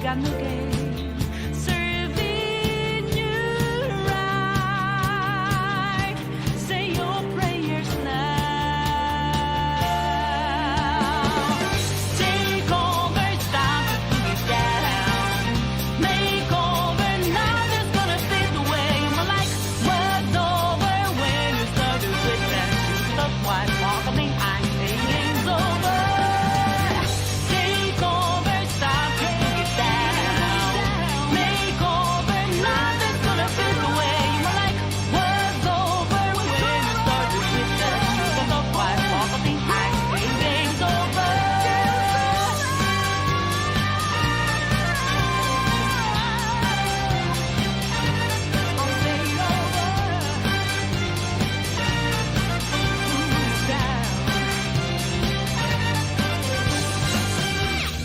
got no game. Serving you right. Say your prayers now. Take over, stop the boogie down. Make over, nothing's gonna fit the way my life was over when you started with that shoot up white walk. I mean, I think game's over. Take over, stop the boogie down. Make over, nothing's gonna fit the way my life was over when you started with that shoot up white walk. I mean, I think game's over.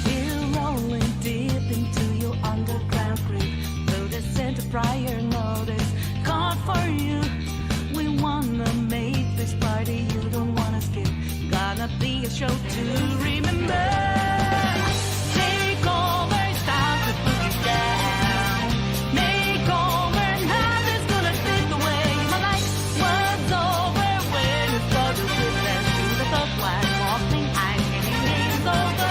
We're rolling deep into your underground creek. Though the center prior notice caught for you. We wanna make this party you don't wanna skip. Gonna be a show to remember. Take over, stop the boogie down. Make over, nothing's gonna fit the way my life was over when it started with that shoot the top white walking. I think it's over.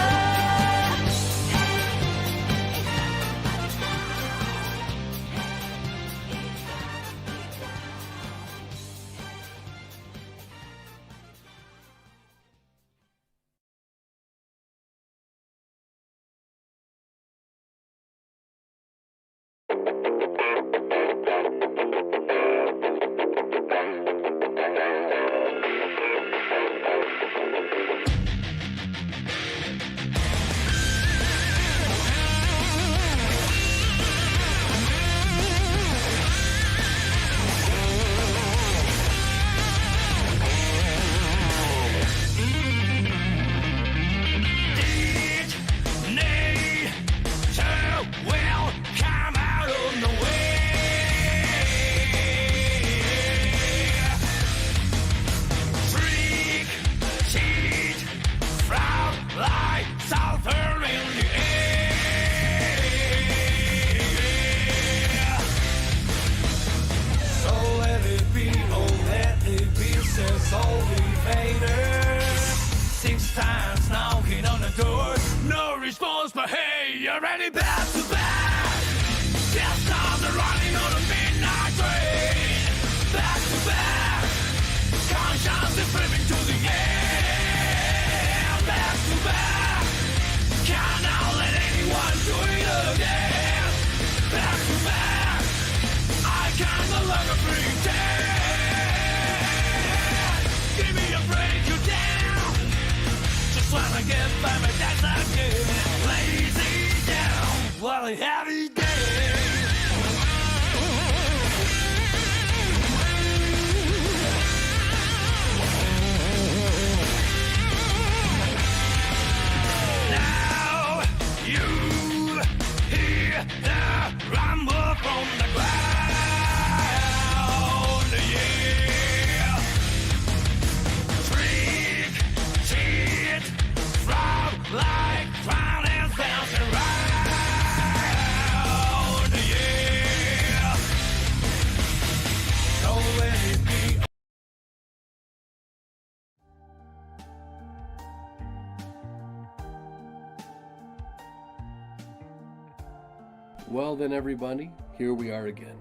Well then, everybody, here we are again.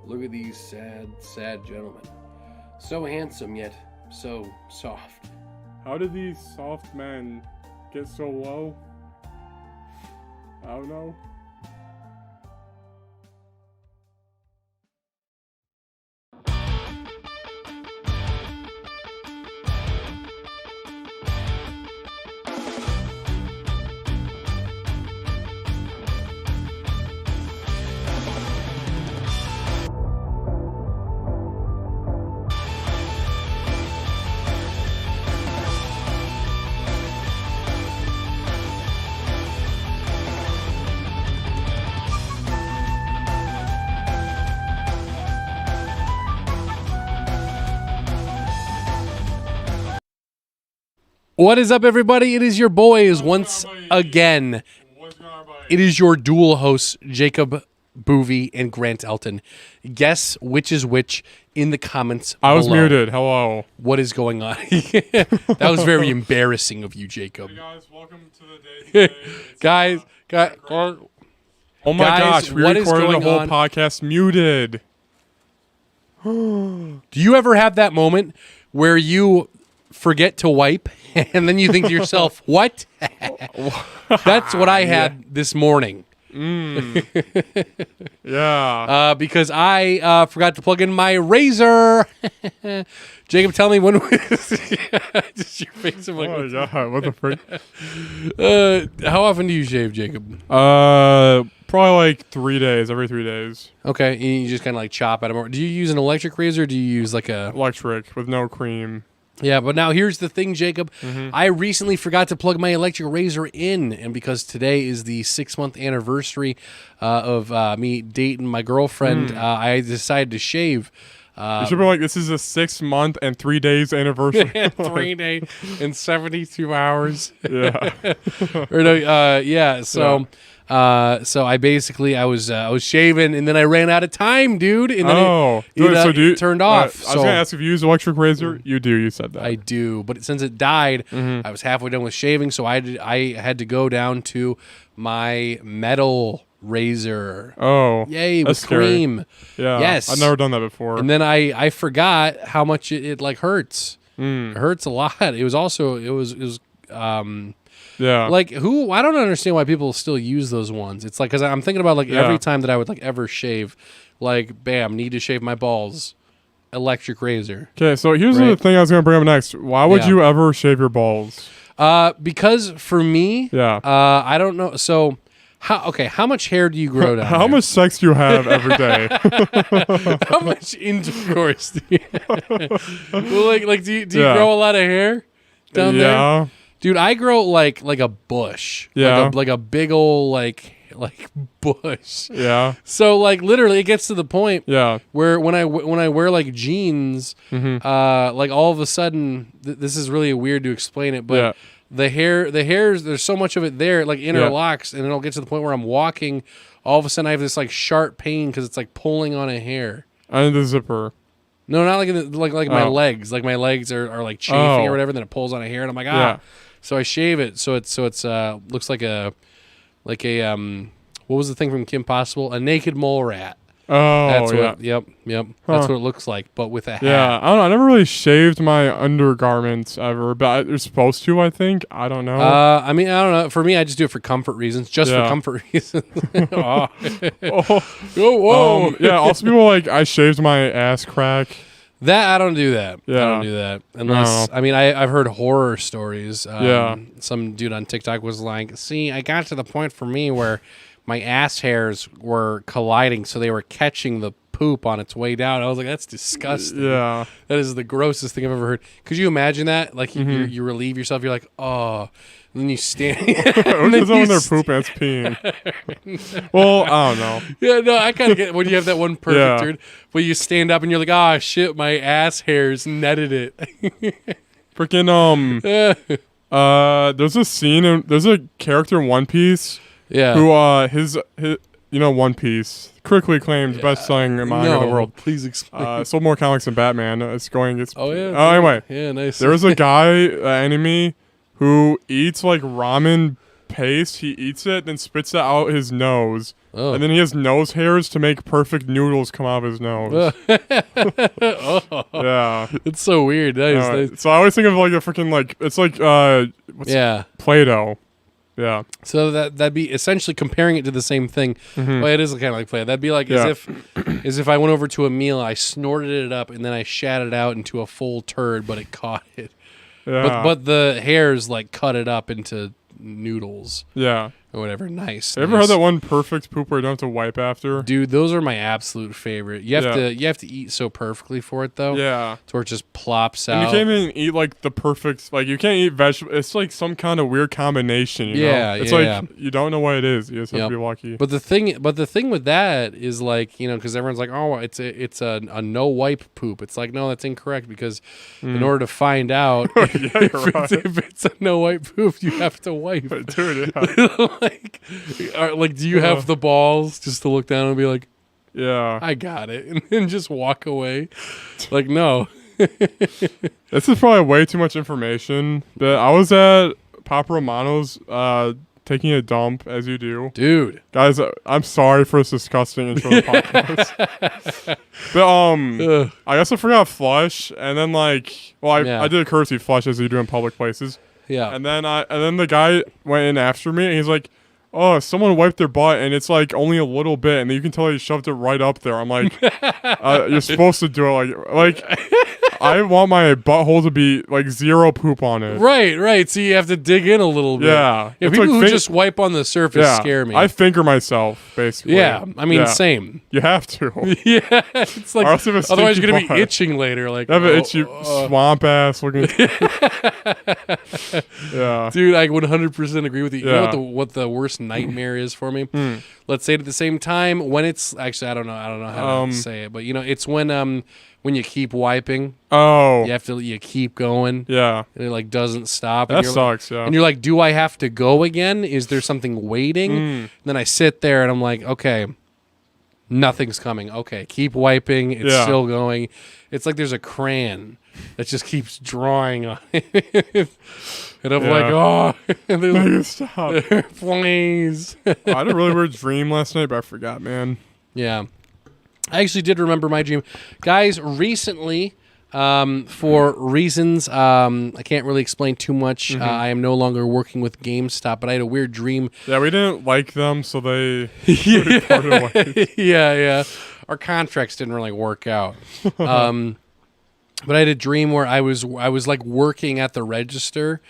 Look at these sad, sad gentlemen. So handsome, yet so soft. How did these soft men get so low? I don't know. What is up, everybody? It is your boys once again. What's going on, everybody? It is your dual hosts, Jacob Boovie and Grant Elton. Guess which is which in the comments I was below. muted. Hello. What is going on? That was very embarrassing of you, Jacob. Hey guys, welcome to the day today. Guys, Oh my Guys, gosh, we what is recorded going the whole on? podcast muted. do you ever have that moment where you forget to wipe and then you think to yourself, what? That's what I had this morning. Yeah. Because I forgot to plug in my razor. Jacob, tell me when just your face. I'm like, Oh my god, what the frick? how often do you shave, Jacob? Probably like 3 days, every 3 days. Okay, you just kind of like chop at them. Do you use an electric razor? Or do you use like a... Electric with no cream. Yeah, but now here's the thing, Jacob. Mm-hmm. I recently forgot to plug my electric razor in, and because today is the 6-month anniversary of me dating my girlfriend, I decided to shave. You should be like, this is a 6 month and 3 days anniversary. 3 days and 72 hours. Yeah. Or no, yeah. So, so I basically I was shaving, and then I ran out of time, dude. And then it turned off. I was gonna ask if you use electric razor. You do. You said that. I do, but since it died, I was halfway done with shaving, so I had to go down to my metal razor. Oh, Yay, that's with cream. Scary. Yeah. Yes. I've never done that before. And then I forgot how much it like hurts. It hurts a lot. It was yeah. like I don't understand why people still use those ones. It's like, because I'm thinking about like every time that I would like ever shave, like bam, need to shave my balls, electric razor. Okay, so here's the thing I was gonna bring up next. Why would you ever shave your balls? Because for me, I don't know. So how much hair do you grow down? How much sex do you have every day? How much intercourse do you well, like do you grow a lot of hair down there? Dude, I grow like a bush. Yeah. Like a big old like bush. Yeah. So like literally it gets to the point Yeah. where when I wear like jeans, like all of a sudden this is really weird to explain it, but the hairs, there's so much of it there, it like interlocks, and it'll get to the point where I'm walking, all of a sudden I have this like sharp pain because it's like pulling on a hair. And the zipper. No, not like in the, like my legs. Like my legs are like chafing or whatever, and then it pulls on a hair, and I'm like, ah. So I shave it, so it's looks like a what was the thing from Kim Possible? A naked mole rat. Oh, That's yeah. what. Yep. That's what it looks like, but with a hat. Yeah, I don't know. I never really shaved my undergarments ever, but you're supposed to, I think. I don't know. I mean, I don't know. For me, I just do it for comfort reasons. Just for comfort reasons. Oh. Whoa. Yeah, also people like, I shaved my ass crack. That I don't do that. Yeah. I don't do that unless I mean I've heard horror stories. Some dude on TikTok was like, "See, I got to the point for me where my ass hairs were colliding, so they were catching the poop on its way down." I was like, "That's disgusting." Yeah, that is the grossest thing I've ever heard. Could you imagine that? Like you relieve yourself. You're like, "Oh." And then you stand. When they're pooping, it's peeing. Well, I don't know. Yeah, no, I kind of get when you have that one perfect dude. But you stand up and you're like, "Ah, shit, my ass hairs netted it." Freaking there's a scene. There's a character in One Piece. Yeah. Who his One Piece, critically acclaimed best-selling manga in the world. Please explain. Sold more comics than Batman. It's going. Oh yeah. Oh anyway. Yeah, nice. There's a guy, enemy, who eats like ramen paste. He eats it, then spits it out his nose. Oh. And then he has nose hairs to make perfect noodles come out of his nose. Yeah. It's so weird. Nice. So I always think of like a freaking like, it's like Play-Doh. Yeah. So that'd be essentially comparing it to the same thing. Well, it is kind of like Play-Doh. That'd be like as if I went over to a meal, I snorted it up, and then I shat it out into a full turd, but it caught it. Yeah. But the hairs like cut it up into noodles. Yeah. Or whatever. Nice. Have you ever had that one perfect poop where you don't have to wipe after? Dude, those are my absolute favorite. You have to eat so perfectly for it though. Yeah. To where it just plops out. And you can't even eat like the perfect, like you can't eat vegetables. It's like some kind of weird combination, you know? It's like you don't know what it is. You just have to be lucky. But the thing with that is like, you know, because everyone's like, oh, it's a no wipe poop. It's like, no, that's incorrect, because in order to find out if it's a no wipe poop, you have to wipe. Dude, yeah. like, do you have the balls just to look down and be like, yeah, I got it, and then just walk away? Like, no. This is probably way too much information. But I was at Papa Romano's taking a dump, as you do. Dude. Guys, I'm sorry for this disgusting intro to the podcast. But I also forgot flush, and then I did a courtesy flush as you do in public places. Yeah. And then the guy went in after me, and he's like, "Oh, someone wiped their butt, and it's like only a little bit," and then you can tell he shoved it right up there. I'm like, "You're supposed to do it like." I want my butthole to be like zero poop on it. Right. So you have to dig in a little bit. Yeah. People who just wipe on the surface scare me. I finger myself, basically. Yeah. I mean, same. You have to. Yeah. It's like, otherwise you're going to be itching later. Like, you have an itchy swamp ass looking. Yeah. Dude, I 100% agree with you. Yeah. You know what the worst nightmare is for me? Let's say it at the same time when it's actually I don't know how to say it, but it's when you keep wiping. Oh. You keep going. Yeah. And it doesn't stop. That sucks, yeah. And you're like, do I have to go again? Is there something waiting? And then I sit there and I'm like, okay, nothing's coming. Okay, keep wiping. It's still going. It's like there's a crayon that just keeps drawing on it. And I'm like, oh, stop. Please. I had a really weird dream last night, but I forgot, man. Yeah. I actually did remember my dream. Guys, recently, for reasons I can't really explain too much, I am no longer working with GameStop, but I had a weird dream. Yeah, we didn't like them, so they Yeah. Our contracts didn't really work out. But I had a dream where I was like working at the register,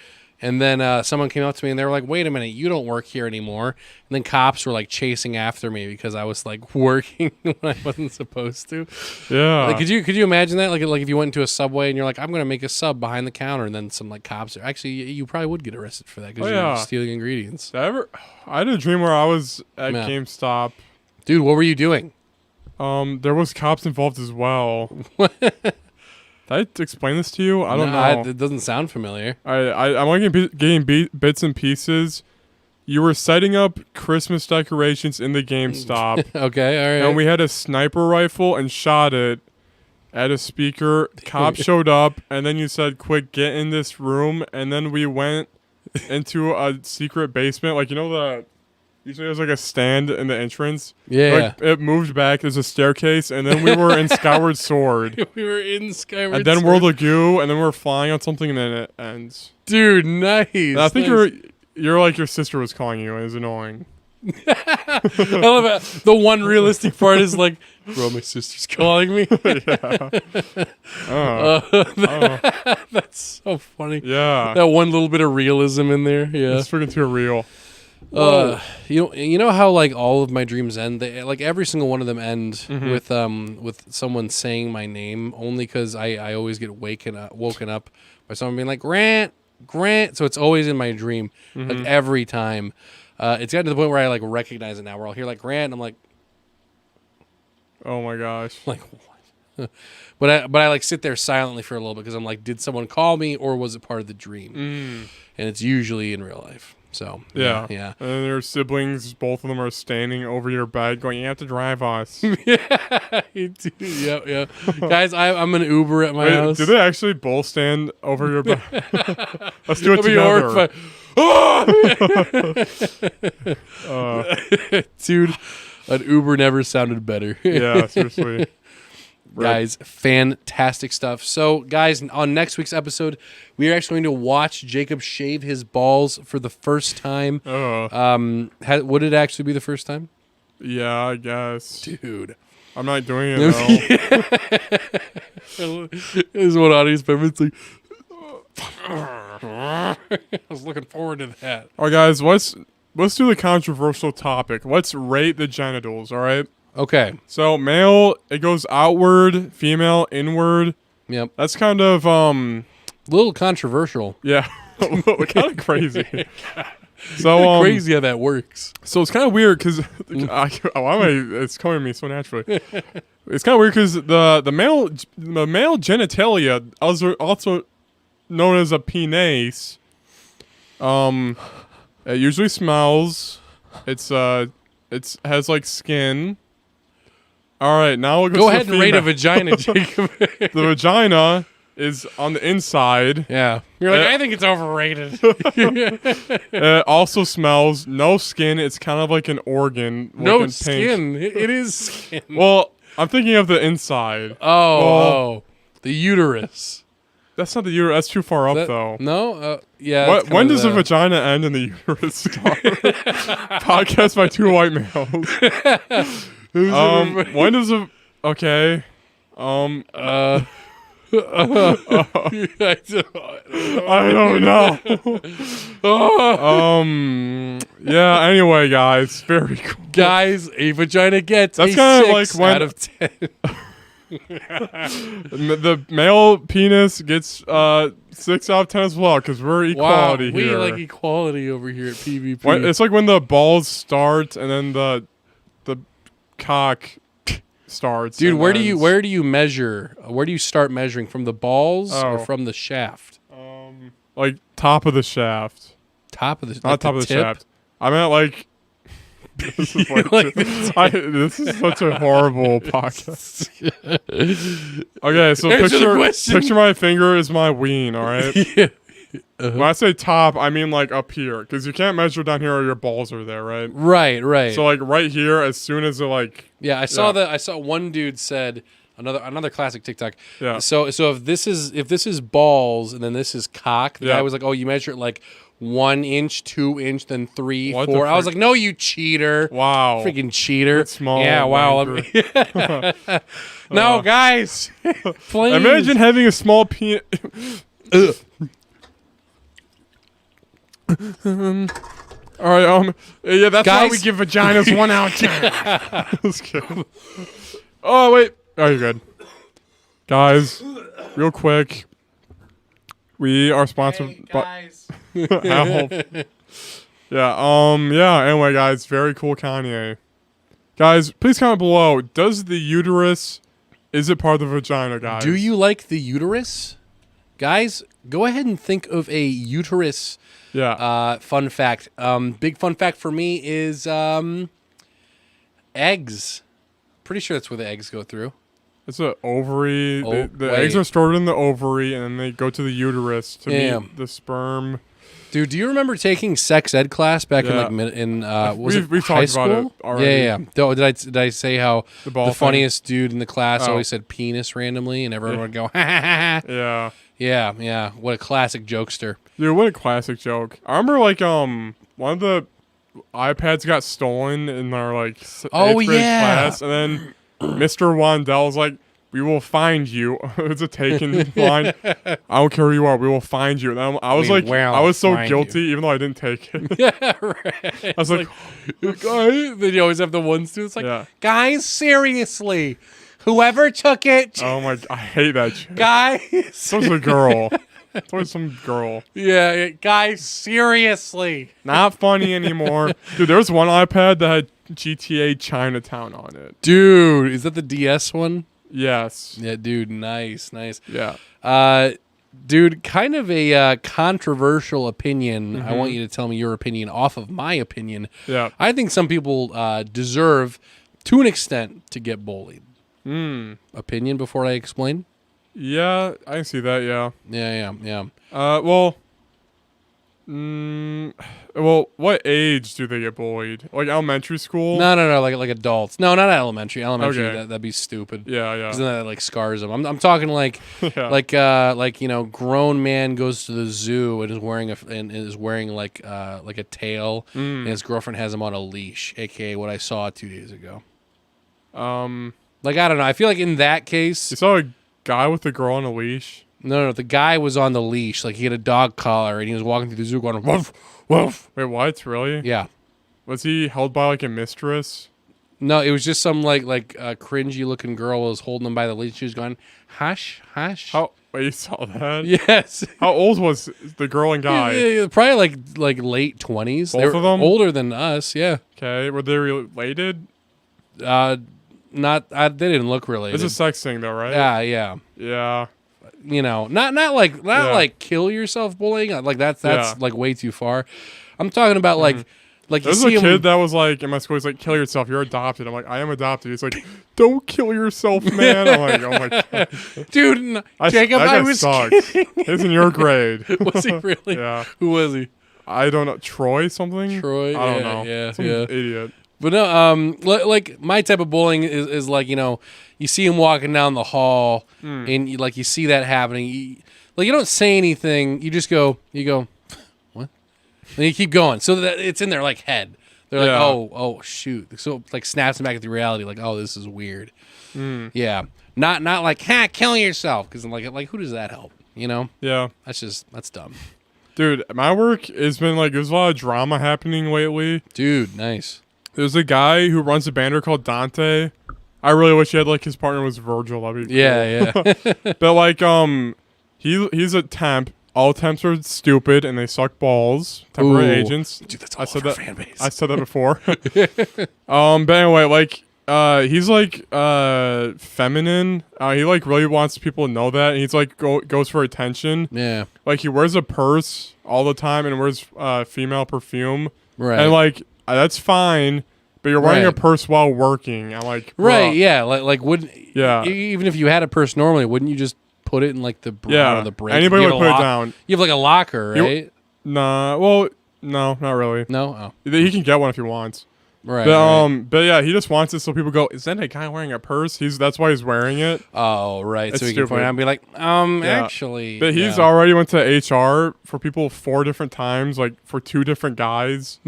and then someone came up to me and they were like, "Wait a minute, you don't work here anymore." And then cops were like chasing after me because I was like working when I wasn't supposed to. Yeah. Like, could you imagine that? Like if you went into a Subway and you're like, "I'm gonna make a sub behind the counter," and then some cops are actually you probably would get arrested for that because you're stealing ingredients. I had a dream where I was at GameStop. Dude, what were you doing? There was cops involved as well. Did I explain this to you? I don't know. It doesn't sound familiar. I'm only getting bits and pieces. You were setting up Christmas decorations in the GameStop. Okay, all right. And we had a sniper rifle and shot it at a speaker. Cop showed up, and then you said, "Quick, get in this room." And then we went into a secret basement. Usually there's a stand in the entrance. Yeah. It moved back. There's a staircase, and then we were in Skyward Sword. We were in Skyward Sword. And then World of Goo, and then we're flying on something, and then it ends. Dude, nice. And I think you're like your sister was calling you, and it was annoying. I love it. The one realistic part is like, bro, my sister's calling me. That's so funny. Yeah. That one little bit of realism in there. Yeah. It's freaking too real. You know how all of my dreams end? They, every single one of them end with someone saying my name, only because I always get woken up by someone being like, Grant. So it's always in my dream, every time. It's gotten to the point where I recognize it now, where I'll hear Grant, and I'm like, oh my gosh, what? But I sit there silently for a little bit because I'm like, did someone call me or was it part of the dream? And it's usually in real life. So yeah. And then their siblings, both of them are standing over your bed, going, "You have to drive us." Yeah. Guys, I'm an Uber at my house. Do they actually both stand over your bed? Let's do it together. Dude, an Uber never sounded better. Yeah, seriously. Guys, fantastic stuff. So, guys, on next week's episode, we are actually going to watch Jacob shave his balls for the first time. Would it actually be the first time? Yeah, I guess. Dude. I'm not doing it, though. This is what audience members like. I was looking forward to that. All right, guys, let's do the controversial topic. Let's rate the genitals, all right? Okay. So male, it goes outward. Female, inward. Yep. That's kind of a little controversial. Yeah, kind of crazy. So crazy how that works. So it's kind of weird because it's coming to me so naturally. It's kind of weird because the male genitalia, also known as a penis, it usually smells. It's has like skin. All right, now we'll Go ahead and rate a vagina, Jacob. The vagina is on the inside. Yeah. You're like, I think it's overrated. It also smells. No skin. It's kind of like an organ. No skin. It is skin. Well, I'm thinking of the inside. Oh, the uterus. That's not the uterus. That's too far up, though. No? Yeah. When does the vagina end and the uterus start? Podcast by two white males. When does the... Okay. I don't know. Yeah, anyway, guys. Very cool. Guys, a vagina gets That's a kind of 6 like when out of 10. the male penis gets 6 out of 10 as well, because we're equality We here. like equality over here at PvP. It's like when the balls start and then the cock starts. Dude, and where ends. do you measure? Where do you start measuring? From the balls or from the shaft? Like top of the shaft. Top of the Not top of the tip? shaft. I meant like this is this is such a horrible podcast. Okay, so Answer the question. picture my finger is my ween, all right? Yeah. When I say top, I mean like up here, because you can't measure down here or your balls are there, right? Right. So like right here, as soon as it like I saw one dude said another classic TikTok. Yeah. So if this is balls and then this is cock, the guy was like, oh, you measure it like 1 inch, 2 inch, then 3, What 4. the I was like, no, you cheater. wow, Freaking cheater. That's small. Yeah, wow. No, guys. Please. Imagine having a small penis. All right, yeah, that's why Guys? we give vaginas 1 out of 10. Let's go. Oh wait, oh you're good, guys. Real quick, we are sponsored by. Help. Yeah. Anyway, guys, very cool Kanye. Guys, please comment below. Does the uterus is it part of the vagina, guys? Do you like the uterus? Guys, go ahead and think of a uterus. Yeah. Fun fact. Big fun fact for me is eggs. Pretty sure that's where the eggs go through. It's an ovary. Oh, the wait. eggs are stored in the ovary, and then they go to the uterus to Yeah. meet the sperm. Dude, do you remember taking sex ed class back Yeah. in We've high talked school? about it already. Yeah. Did I say how The ball the thing? funniest dude in the class Oh. always said penis randomly, and everyone would go, ha ha ha. Yeah. Yeah. What a classic jokester. Dude, what a classic joke. I remember like one of the iPads got stolen in our like Oh, 8th grade yeah. class, and then Mr. Wandell was like, "We will find you." It's a taken line. I don't care who you are. We will find you. And I was We like, will I was so find guilty, even though I didn't take it. Yeah, right. I was like, guys, then you always have the one student. It's like, Yeah. guys, seriously, whoever took it, "Oh my, I hate that." Joke. guys. So was a girl. It's always some girl. Yeah, guys, seriously. Not funny anymore. Dude, there was one iPad that had GTA Chinatown on it. Dude, is that the DS one? Yes. Yeah, dude, nice. Yeah. Dude, kind of a controversial opinion. I want you to tell me your opinion off of my opinion. Yeah. I think some people deserve, to an extent, to get bullied. Opinion before I explain? Yeah, I can see that, yeah. Yeah. Well, what age do they get bullied? Like elementary school? No, like adults. No, not elementary. Elementary, Okay. that'd be stupid. Yeah. Because then that like scars them. I'm talking like Yeah. like grown man goes to the zoo and is wearing like a tail, and his girlfriend has him on a leash, aka what I saw 2 days ago. Like I don't know. I feel like in that case, You saw a guy with a girl on a leash? no, the guy was on the leash, like he had a dog collar and he was walking through the zoo going woof woof. Wait, what? Really? Yeah. Was he held by like a mistress? No, it was just some like cringy looking girl was holding him by the leash. She was going hush hush. Wait, you saw that? Yes. How old was the girl and guy? Yeah, probably like late 20s. Both They were of them? older than us. Yeah. Okay, were they related? They didn't look related. It's a sex thing though, right? Yeah. Yeah. You know, not like kill yourself bullying. Like that's Yeah. like way too far. I'm talking about like Like you There's see a him, kid that was like in my school. He's like, "Kill yourself. You're adopted." I'm like, "I am adopted." He's like, "Don't kill yourself, man." I'm like, "Oh my god, dude, Jacob, that I guy was sucks. kidding. He's in your grade." Was he really? Yeah. Who was he? I don't know. Troy something? Troy? I don't Yeah, know. yeah, Some yeah. idiot. But no, like my type of bullying is like, you know, you see him walking down the hall and you see that happening. You don't say anything. You just go, what? And you keep going. So that it's in their like head. They're like, oh, shoot. So like snaps them back into reality. Like, oh, this is weird. Yeah. Not like, kill yourself. Because I'm like, who does that help? You know? Yeah. That's dumb. Dude, my work has been like, there's a lot of drama happening lately. Dude, nice. There's a guy who runs a bander called Dante. I really wish he had like his partner was Virgil. That'd be cool. Yeah. But like, he's a temp. All temps are stupid and they suck balls. Temporary Ooh. agents. Dude, that's all over fan base. I said that before. But anyway, like, he's like feminine. He like really wants people to know that. And he's like goes for attention. Yeah. Like he wears a purse all the time and wears female perfume. Right. And like that's fine, but you're wearing Right. a purse while working. I'm like, Right, bruh. yeah. Like wouldn't Yeah. even if you had a purse normally, wouldn't you just put it in like the Yeah. the break? Anybody You would have put a it down. You have like a locker, right? Nah. Well, no, not really. No. Oh, He can get one if he wants. right. But right. but yeah, he just wants it so people go, is that a guy wearing a purse? That's why he's wearing it. Oh, right. It's So he can point stupid. out and be like, Yeah. actually. But he's yeah. already went to HR for people 4 different times, like for 2 different guys,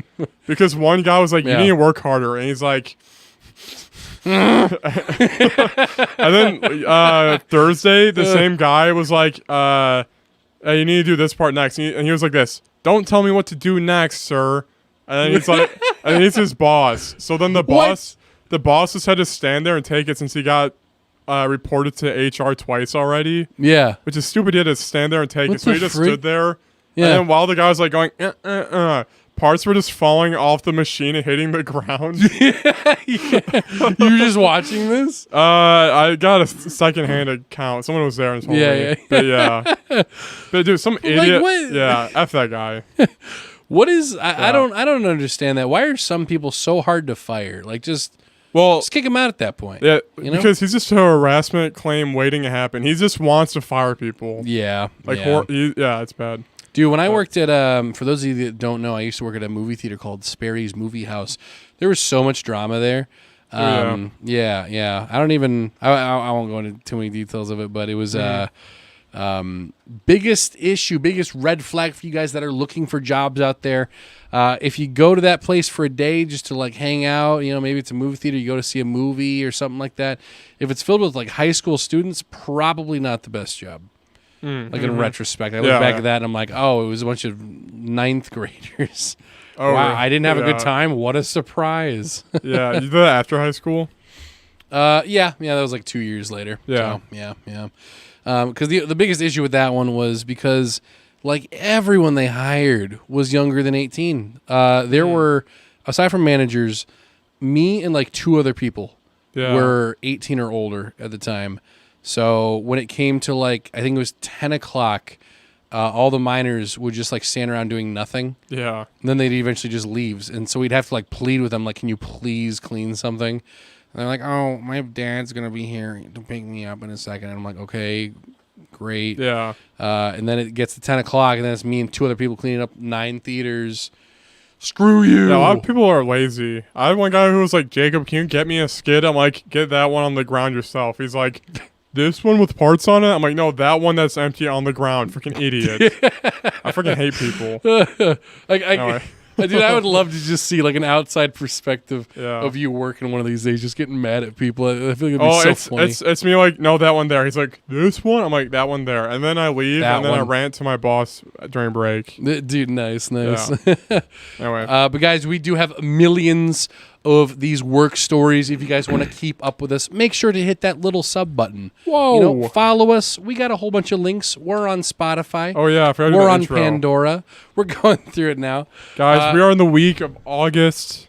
because one guy was like, "You Yeah. need to work harder," and he's like. And then Thursday, the same guy was like, "Hey, you need to do this part next," and he was like, "This, don't tell me what to do next, sir." And then he's like, and then he's his boss. So then the boss just had to stand there and take it since he got reported to HR twice already. Yeah. Which is stupid. He had to stand there and take What it. So the he just freak? stood there. Yeah. And then while the guy was like going, parts were just falling off the machine and hitting the ground. You were just watching this? I got a second-hand account. Someone was there and told Yeah, me. But yeah. But dude, some idiot. what? Yeah, F that guy. What is I don't understand that. Why are some people so hard to fire? Like just kick him out at that point. Yeah, you know? because he's just a harassment claim waiting to happen. He just wants to fire people. Yeah. Like, yeah. it's bad. Dude, when I worked at, for those of you that don't know, I used to work at a movie theater called Sperry's Movie House. There was so much drama there. Yeah. I won't go into too many details of it, but it was biggest issue, biggest red flag for you guys that are looking for jobs out there. If you go to that place for a day just to like hang out, you know, maybe it's a movie theater, you go to see a movie or something like that. If it's filled with like high school students, probably not the best job. Like in retrospect, I look back at that and I'm like, oh, it was a bunch of 9th graders. Oh, wow, I didn't have a good yeah. time. What a surprise. Yeah, you did that after high school? Yeah, that was like 2 years later. Yeah. So, yeah. Because the biggest issue with that one was because like everyone they hired was younger than 18. There were, aside from managers, me and like 2 other people were 18 or older at the time. So when it came to like, I think it was 10 o'clock, all the minors would just like stand around doing nothing. Yeah. And then they'd eventually just leave. And so we'd have to like plead with them, like, can you please clean something? And they're like, oh, my dad's going to be here to pick me up in a second. And I'm like, okay, great. Yeah. And then it gets to 10 o'clock, and then it's me and 2 other people cleaning up 9 theaters. Screw you. Yeah, a lot of people are lazy. I had one guy who was like, Jacob, can you get me a skid? I'm like, get that one on the ground yourself. He's like, this one with parts on it? I'm like, no, that one that's empty on the ground. Freaking idiot. I freaking hate people. Anyway. Dude, I would love to just see like an outside perspective Yeah. of you working one of these days, just getting mad at people. I feel like it'd be so funny. It's me like, no, that one there. He's like, this one? I'm like, that one there. And then I leave, That and then I one. rant to my boss during break. Dude, nice. Yeah. Anyway. But guys, we do have millions of these work stories. If you guys want to keep up with us, make sure to hit that little sub button. Whoa. You know, follow us. We got a whole bunch of links. We're on Spotify. Oh, yeah. I forgot to do We're the on intro. Pandora. We're going through it now. Guys, we are in the week of August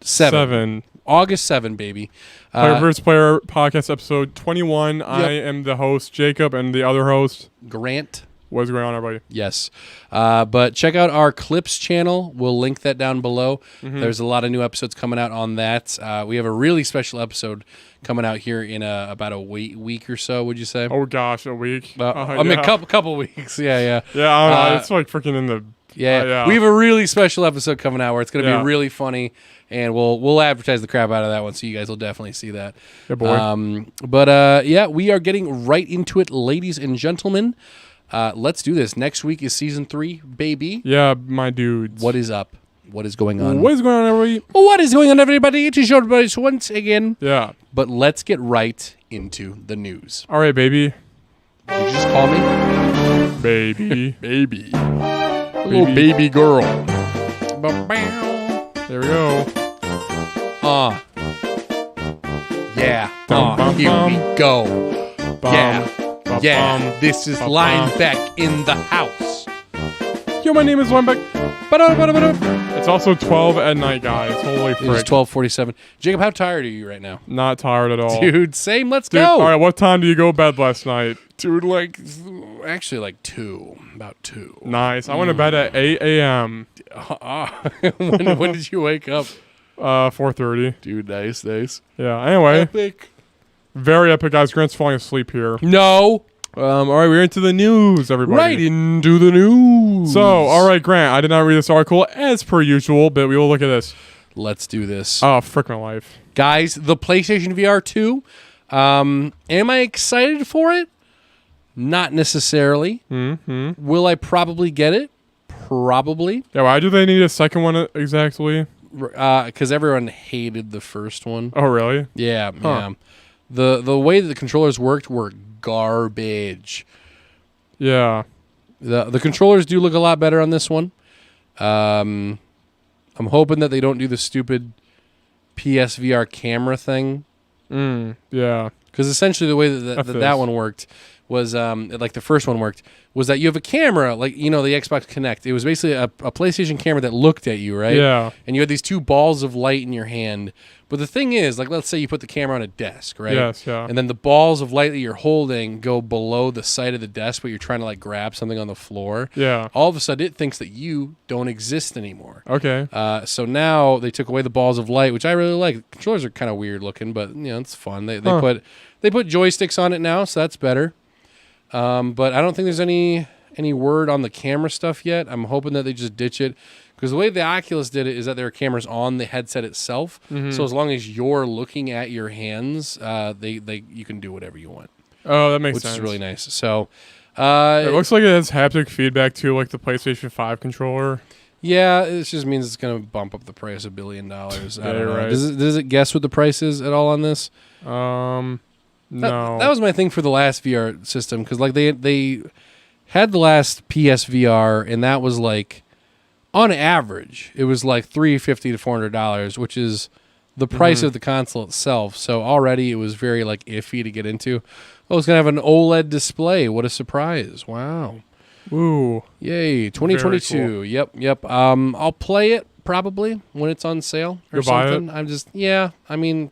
7. August 7, baby. Player vs. Player podcast episode 21. I am the host, Jacob, and the other host. Grant. What is going on, everybody? Yes. But check out our Clips channel. We'll link that down below. There's a lot of new episodes coming out on that. We have a really special episode coming out here in about a week or so, would you say? Oh, gosh, a week? I mean, couple weeks. Yeah. Yeah, I don't know. It's like freaking in the... Yeah. We have a really special episode coming out where it's going to be really funny, and we'll advertise the crap out of that one, so you guys will definitely see that. Yeah, boy. But we are getting right into it, ladies and gentlemen. Let's do this. Next week is season 3, baby. Yeah, my dudes. What is up? What is going on? What is going on, everybody? What is going on, everybody? It is your boys once again. Yeah. But let's get right into the news. All right, baby. Did you just call me? Baby. Baby. Little baby girl. There we go. Yeah. Bum, Here bum. we go. Yeah. This is Lineback in the house. Yo, my name is Lineback. It's also 12 at night, guys. Holy frick. It's 12:47. Jacob, how tired are you right now? Not tired at all. Dude, same. Let's Dude, go. all right, what time do you go to bed last night? Dude, actually like 2. About 2. Nice. I went to bed at 8 a.m. When did you wake up? 4:30. Dude, nice. Yeah, anyway. Epic. Very epic, guys. Grant's falling asleep here. No. All right, we're into the news, everybody. Right into the news. So, all right, Grant, I did not read this article as per usual, but we will look at this. Let's do this. Oh, frick my life. Guys, the PlayStation VR 2. Am I excited for it? Not necessarily. Mm-hmm. Will I probably get it? Probably. Yeah, why do they need a second one exactly? Because everyone hated the first one. Oh, really? Yeah. The way that the controllers worked were garbage. Yeah. The controllers do look a lot better on this one. I'm hoping that they don't do the stupid PSVR camera thing. Yeah. Because essentially the way that one worked was, like the first one worked, was that you have a camera, like, the Xbox Kinect. It was basically a PlayStation camera that looked at you, right? Yeah. And you had these 2 balls of light in your hand. But the thing is, like, let's say you put the camera on a desk, right? Yes, yeah. And then the balls of light that you're holding go below the side of the desk, but you're trying to, like, grab something on the floor. Yeah. All of a sudden, it thinks that you don't exist anymore. Okay. So now they took away the balls of light, which I really like. Controllers are kind of weird looking, but, it's fun. They put joysticks on it now, so that's better. But I don't think there's any word on the camera stuff yet. I'm hoping that they just ditch it. Because the way the Oculus did it is that there are cameras on the headset itself. Mm-hmm. So as long as you're looking at your hands, you can do whatever you want. Oh, that makes sense. Which is really nice. So it looks like it has haptic feedback too, like the PlayStation 5 controller. Yeah, it just means it's going to bump up the price $1 billion. I don't know. Right. Does it guess what the price is at all on this? No. That was my thing for the last VR system, because like they had the last PSVR, and that was like, on average, it was like $350 to $400, which is the price of the console itself. So already it was very like iffy to get into. Oh, it's gonna have an OLED display. What a surprise! Wow. Ooh. Yay! 2022. Cool. Yep. I'll play it probably when it's on sale or You'll buy something. it? I'm just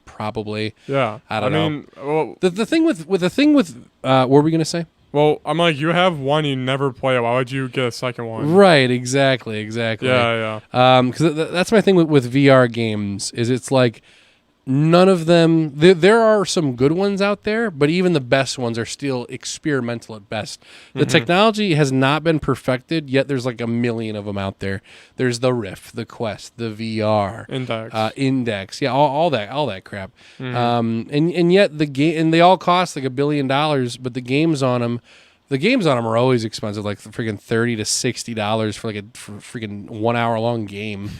probably. Yeah. I don't know. Well, The thing with what were we gonna say? Well, I'm like, you have one, you never play it. Why would you get a second one? Right, exactly. Yeah. Because that's my thing with VR games, is it's like none of them, there are some good ones out there, but even the best ones are still experimental at best. The technology has not been perfected, yet there's like a million of them out there. There's the Rift, the Quest, the VR. Index. Yeah, all that crap. And yet the game, and they all cost like $1 billion, but the games on them are always expensive, like freaking $30 to $60 for like a freaking 1 hour long game.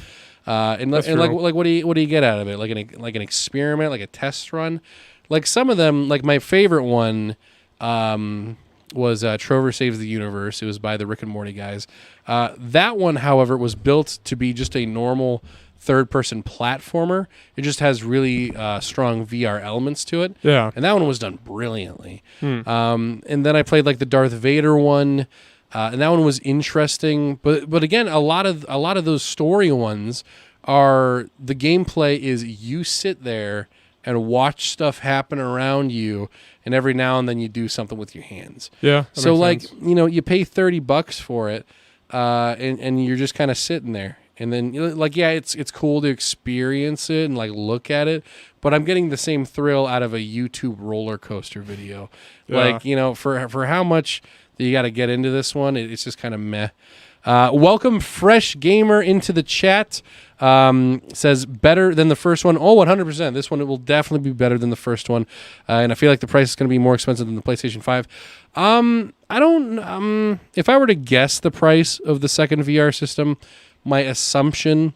And like what do you get out of it? Like an experiment, like a test run. Like some of them, like my favorite one was Trover Saves the Universe. It was by the Rick and Morty guys. That one, however, was built to be just a normal third-person platformer. It just has really strong VR elements to it. Yeah. And that one was done brilliantly. And then I played like the Darth Vader one. And that one was interesting, but again, a lot of those story ones are, the gameplay is you sit there and watch stuff happen around you, and every now and then you do something with your hands. Yeah. So like, you pay $30 for it, and you're just kind of sitting there. And then like, yeah, it's cool to experience it and like look at it, but I'm getting the same thrill out of a YouTube roller coaster video. Yeah. Like, for how much that you got to get into this one, it's just kind of meh. Welcome Fresh Gamer into the chat. Says better than the first one. Oh, 100%. This one, it will definitely be better than the first one. And I feel like the price is going to be more expensive than the PlayStation 5. I don't, if I were to guess the price of the second VR system, my assumption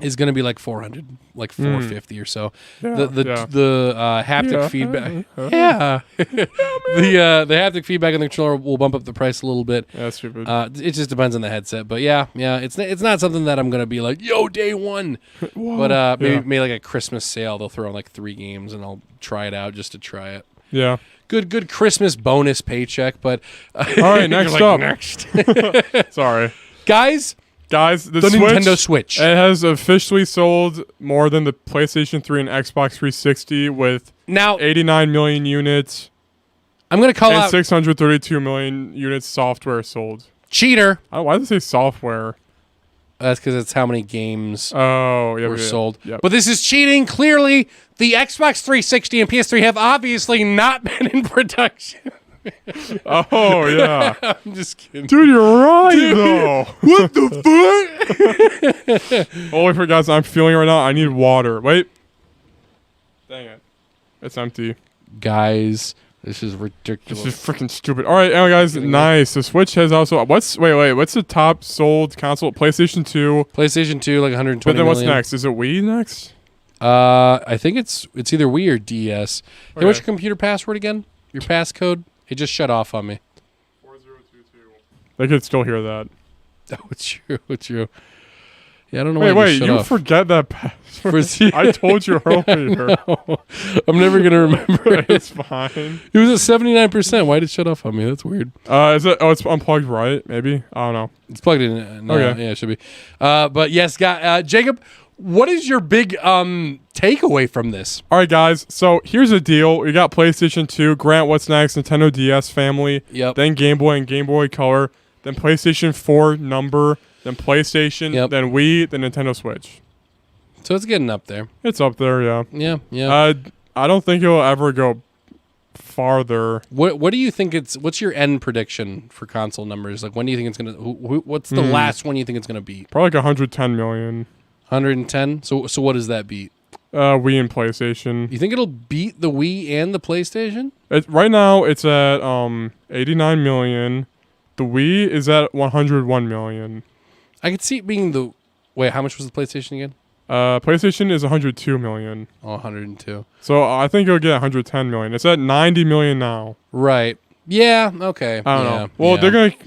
is going to be like 400, like 450 or so. Yeah, the haptic feedback. Yeah. the haptic feedback on the controller will bump up the price a little bit. Yeah, that's stupid. It just depends on the headset, but yeah, it's not something that I'm going to be like, yo, day one. Whoa. But maybe like a Christmas sale, they'll throw in like 3 games and I'll try it out just to try it. Yeah. Good Christmas bonus paycheck, but all right, next up. Next. Sorry. Guys, the Nintendo Switch. It has officially sold more than the PlayStation 3 and Xbox 360 with now 89 million units. I'm going to call out 632 million units software sold. cheater. Why does it say software? That's because it's how many games were sold. Yep. But this is cheating. Clearly, the Xbox 360 and PS3 have obviously not been in production. Oh, yeah. I'm just kidding. Dude, you're right, though. What the fuck? Holy for guys, I'm feeling it right now. I need water. Wait. Dang it. It's empty. Guys, this is ridiculous. This is freaking stupid. All right, anyway, guys, nice. The Switch has also... What's the top sold console? PlayStation 2. PlayStation 2, like 120 But then what's million. next? Is it Wii next? I think it's either Wii or DS. Hey, Okay. what's your computer password again? Your passcode? It just shut off on me. 4022. They could still hear that. Oh, it's true. It's true. Yeah, I don't know Wait, why it just shut you off. forget that password. I told you earlier. No, I'm never going to remember it. It's fine. It was at 79%. Why did it shut off on me? That's weird. Is it? Oh, it's unplugged, right? Maybe. I don't know. It's plugged in. No, Okay. Yeah, it should be. But yes, Jacob, what is your big takeaway from this? All right, guys. So here's the deal. We got PlayStation 2. Grant, what's next? Nintendo DS family. Yep. Then Game Boy and Game Boy Color. Then PlayStation 4 number. Then PlayStation. Yep. Then Wii. Then Nintendo Switch. So it's getting up there. It's up there, yeah. Yeah. I don't think it'll ever go farther. What do you think what's your end prediction for console numbers? Like, when do you think it's going to, what's the last one you think it's going to beat? Probably like 110 million. 110? So what does that beat? Wii and PlayStation. You think it'll beat the Wii and the PlayStation? Right now, it's at 89 million. The Wii is at 101 million. I could see it being wait, how much was the PlayStation again? PlayStation is 102 million. Oh, 102. So I think it'll get 110 million. It's at 90 million now. Right. Yeah, okay. I don't know. Well, they're going to...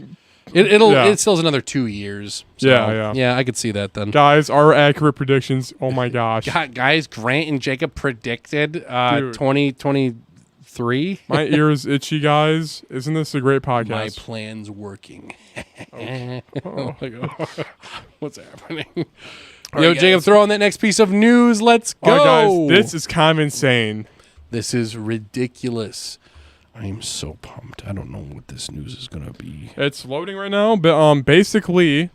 It still has another 2 years. So, Yeah. Yeah, I could see that then. Guys, our accurate predictions. Oh, my gosh. Guys, Grant and Jacob predicted 2023. My ears itchy, guys. Isn't this a great podcast? My plan's working. Oh my God. What's happening? Yo, guys. Jacob, throw on that next piece of news. Let's go. All right, guys. This is kind of insane. This is ridiculous. I am so pumped. I don't know what this news is going to be. It's loading right now, but basically,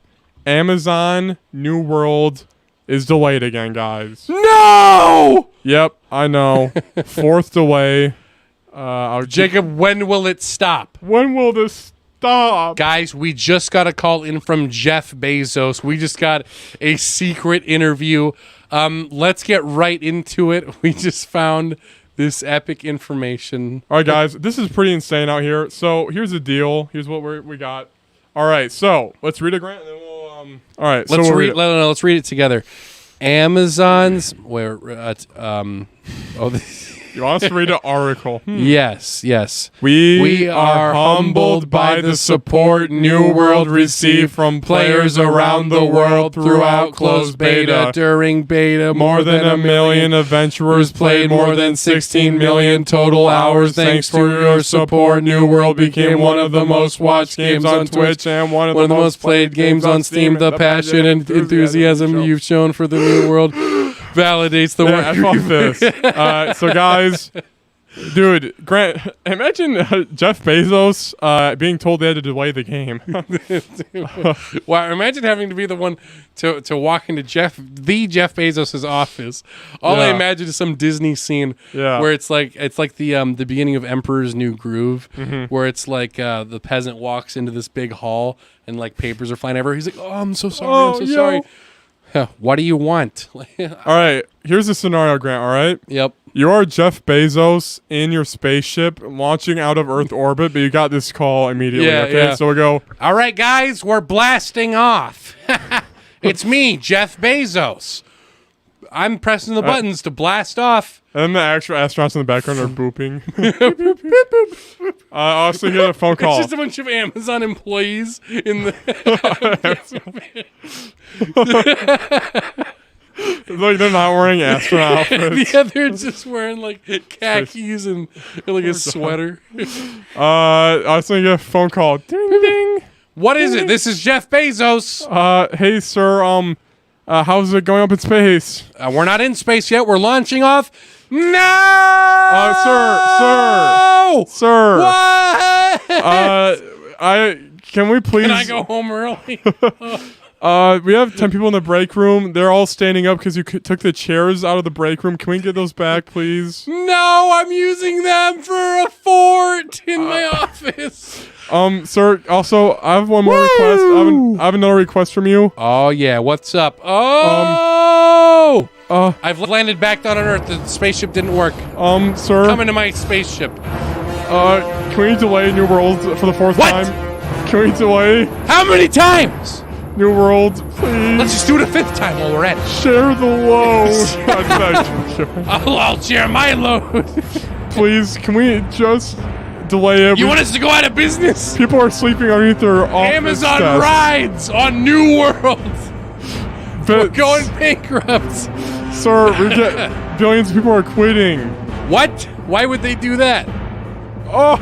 Amazon New World is delayed again, guys. No! Yep, I know. 4th delay. Jacob, when will it stop? When will this stop? Guys, we just got a call in from Jeff Bezos. We just got a secret interview. Let's get right into it. We just found this epic information. All right, guys, this is pretty insane out here. So here's the deal. Here's what we got. All right, so let's read it, Grant, and then we'll. All right, Let's so read. Let's read it together. Amazon's where you want us to read an article? Yes. We are humbled by the support New World received from players around the world throughout closed beta. During beta, More than a million adventurers played more than 16 million total hours. Thanks for your support, New World became one of the most watched games on Twitch and one of the most played games on Steam. The passion and enthusiasm you've shown for the New World Validates the work. Fuck this. So guys, dude, Grant, imagine Jeff Bezos being told they had to delay the game. Wow, imagine having to be the one to walk into Jeff Bezos' office. All I imagine is some Disney scene where it's like the beginning of Emperor's New Groove, where it's like the peasant walks into this big hall and like papers are flying everywhere. He's like, "Oh, I'm so sorry. I'm so sorry." What do you want? All right, here's the scenario, Grant. All right. Yep. You are Jeff Bezos in your spaceship launching out of Earth orbit, but you got this call immediately. Okay, so we go. All right, guys, we're blasting off. It's me, Jeff Bezos. I'm pressing the buttons to blast off. And the actual astronauts in the background are booping. Also, you get a phone call. It's just a bunch of Amazon employees in the. Like they're not wearing astronaut outfits. Yeah, they're just wearing like khakis and like a sweater. Also, you get a phone call. Ding ding. What is it? This is Jeff Bezos. Hey sir. How's it going up in space? We're not in space yet. We're launching off. No. Sir. What? Can we please? Can I go home early? We have 10 people in the break room. They're all standing up because you took the chairs out of the break room. Can we get those back, please? No, I'm using them for a fort in my office. Sir, also, I have one more request. I have another request from you. Oh, yeah. What's up? I've landed back down on Earth. The spaceship didn't work. Sir. Come into my spaceship. Can we delay New World for the fourth time? Can we delay? How many times? New World, please. Let's just do it a fifth time while we're at it. Share the load. I'll share my load. Please, can we just delay it? You want us to go out of business? People are sleeping underneath their office Amazon desks. rides on New World. We're going bankrupt. Sir, we get billions of people are quitting. What? Why would they do that? Oh.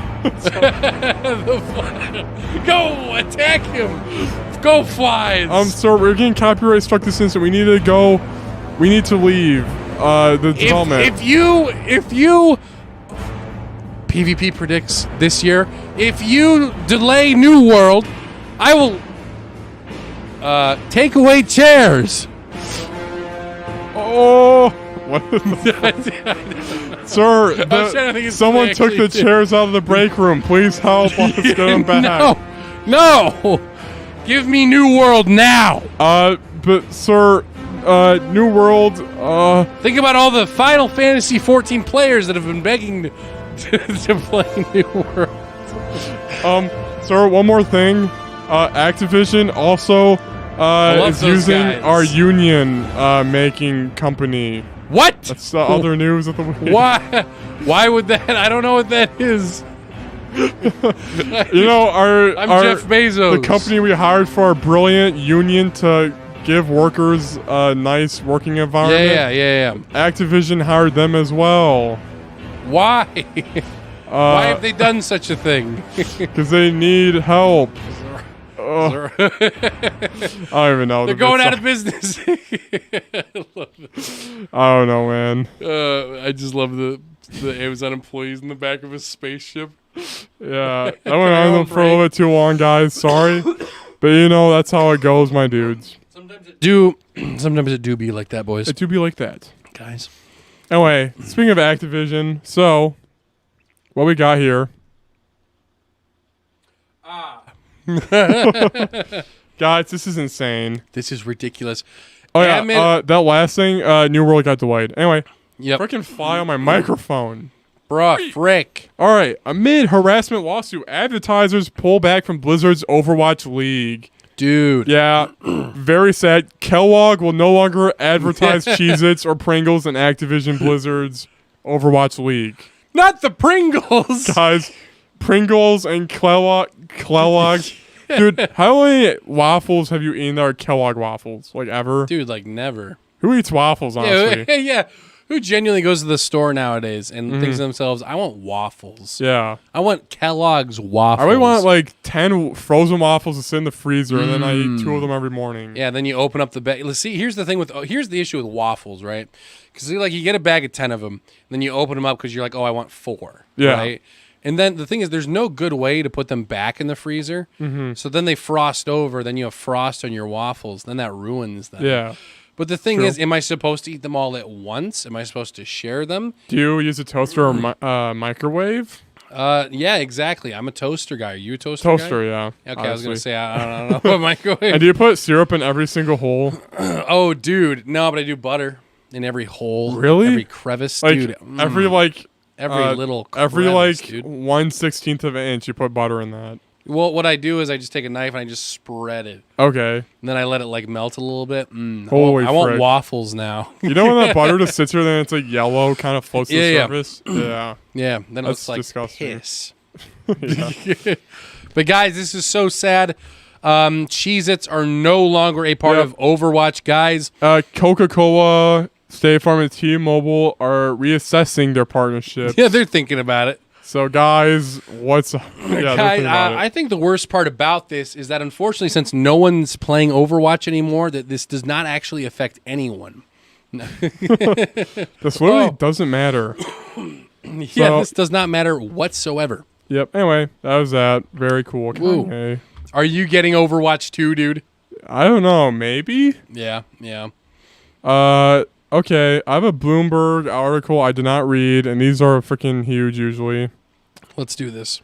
Go attack him. Go flies. Sir, we're getting copyright struck this instant. We need to go. We need to leave the development. If you PvP predicts this year, if you delay New World, I will take away chairs. Oh. What? Sir, someone took the chairs out of the break room. Please help us get them back. No. Give me New World now. But sir, New World. Think about all the Final Fantasy 14 players that have been begging to play New World. Sir, one more thing. Activision also is using our union making company. What? That's the other news of the week. Why would that? I don't know what that is. You know, I'm Jeff Bezos. The company we hired for our brilliant union to give workers a nice working environment. Yeah. Activision hired them as well. Why? Why have they done such a thing? Because they need help. I don't even know. They're going out of business. I don't know, man. I just love the Amazon employees in the back of a spaceship. Yeah, I went on for a little bit too long, guys. Sorry, but you know that's how it goes, my dudes. Sometimes it do be like that, boys. It do be like that, guys. Anyway, speaking of Activision, so what we got here? Guys, this is insane. This is ridiculous. Oh yeah, that last thing, New World got delayed. Anyway, freaking fly on my microphone. Bruh, frick. All right, amid harassment lawsuit, advertisers pull back from Blizzard's Overwatch League. Dude. Yeah, very sad. Kellogg will no longer advertise Cheez-Its or Pringles in Activision Blizzard's Overwatch League. Not the Pringles! Guys, Pringles and Kellogg's. Dude, how many waffles have you eaten that are Kellogg waffles? Like, ever? Dude, like, never. Who eats waffles, honestly? Yeah. Who genuinely goes to the store nowadays and thinks to themselves, I want waffles. Yeah. I want Kellogg's waffles. I really want like 10 frozen waffles to sit in the freezer, and then I eat 2 of them every morning. Yeah, then you open up the bag. Let's see, here's the thing with here's the issue with waffles, right? Because like you get a bag of 10 of them, and then you open them up because you're like, oh, I want 4. Yeah. Right? And then the thing is, there's no good way to put them back in the freezer. So then they frost over. Then you have frost on your waffles. Then that ruins them. Yeah. But the thing is, am I supposed to eat them all at once? Am I supposed to share them? Do you use a toaster or microwave? Yeah, exactly. I'm a toaster guy. Are you a toaster guy? Toaster, yeah. Okay, obviously. I was going to say, I don't know what microwave. And do you put syrup in every single hole? Oh, dude. No, but I do butter in every hole. Really? Every crevice, Like dude. every like Every little crevice, every like dude. 1/16 of an inch, you put butter in that. Well, what I do is I just take a knife and I just spread it. Okay. And then I let it like melt a little bit. Holy I want frick. waffles now. You know when that butter just sits here, then it's like yellow, kind of floats to the Yeah. surface? Yeah. Yeah, then That's it's like disgusting. piss. But guys, this is so sad. Cheez-Its are no longer a part Yep. of Overwatch, guys. Coca-Cola, State Farm, and T-Mobile are reassessing their partnership. Yeah, they're thinking about it. So, guys, what's up? Yeah, they're Guys, thinking about it. I think the worst part about this is that unfortunately, since no one's playing Overwatch anymore, that this does not actually affect anyone. This literally doesn't matter. Yeah, So- this does not matter whatsoever. Yep. Anyway, that was that. Very cool. Woo. Okay. Are you getting Overwatch 2, dude? I don't know. Maybe. Yeah. Okay. I have a Bloomberg article I did not read, and these are freaking huge usually. Let's do this.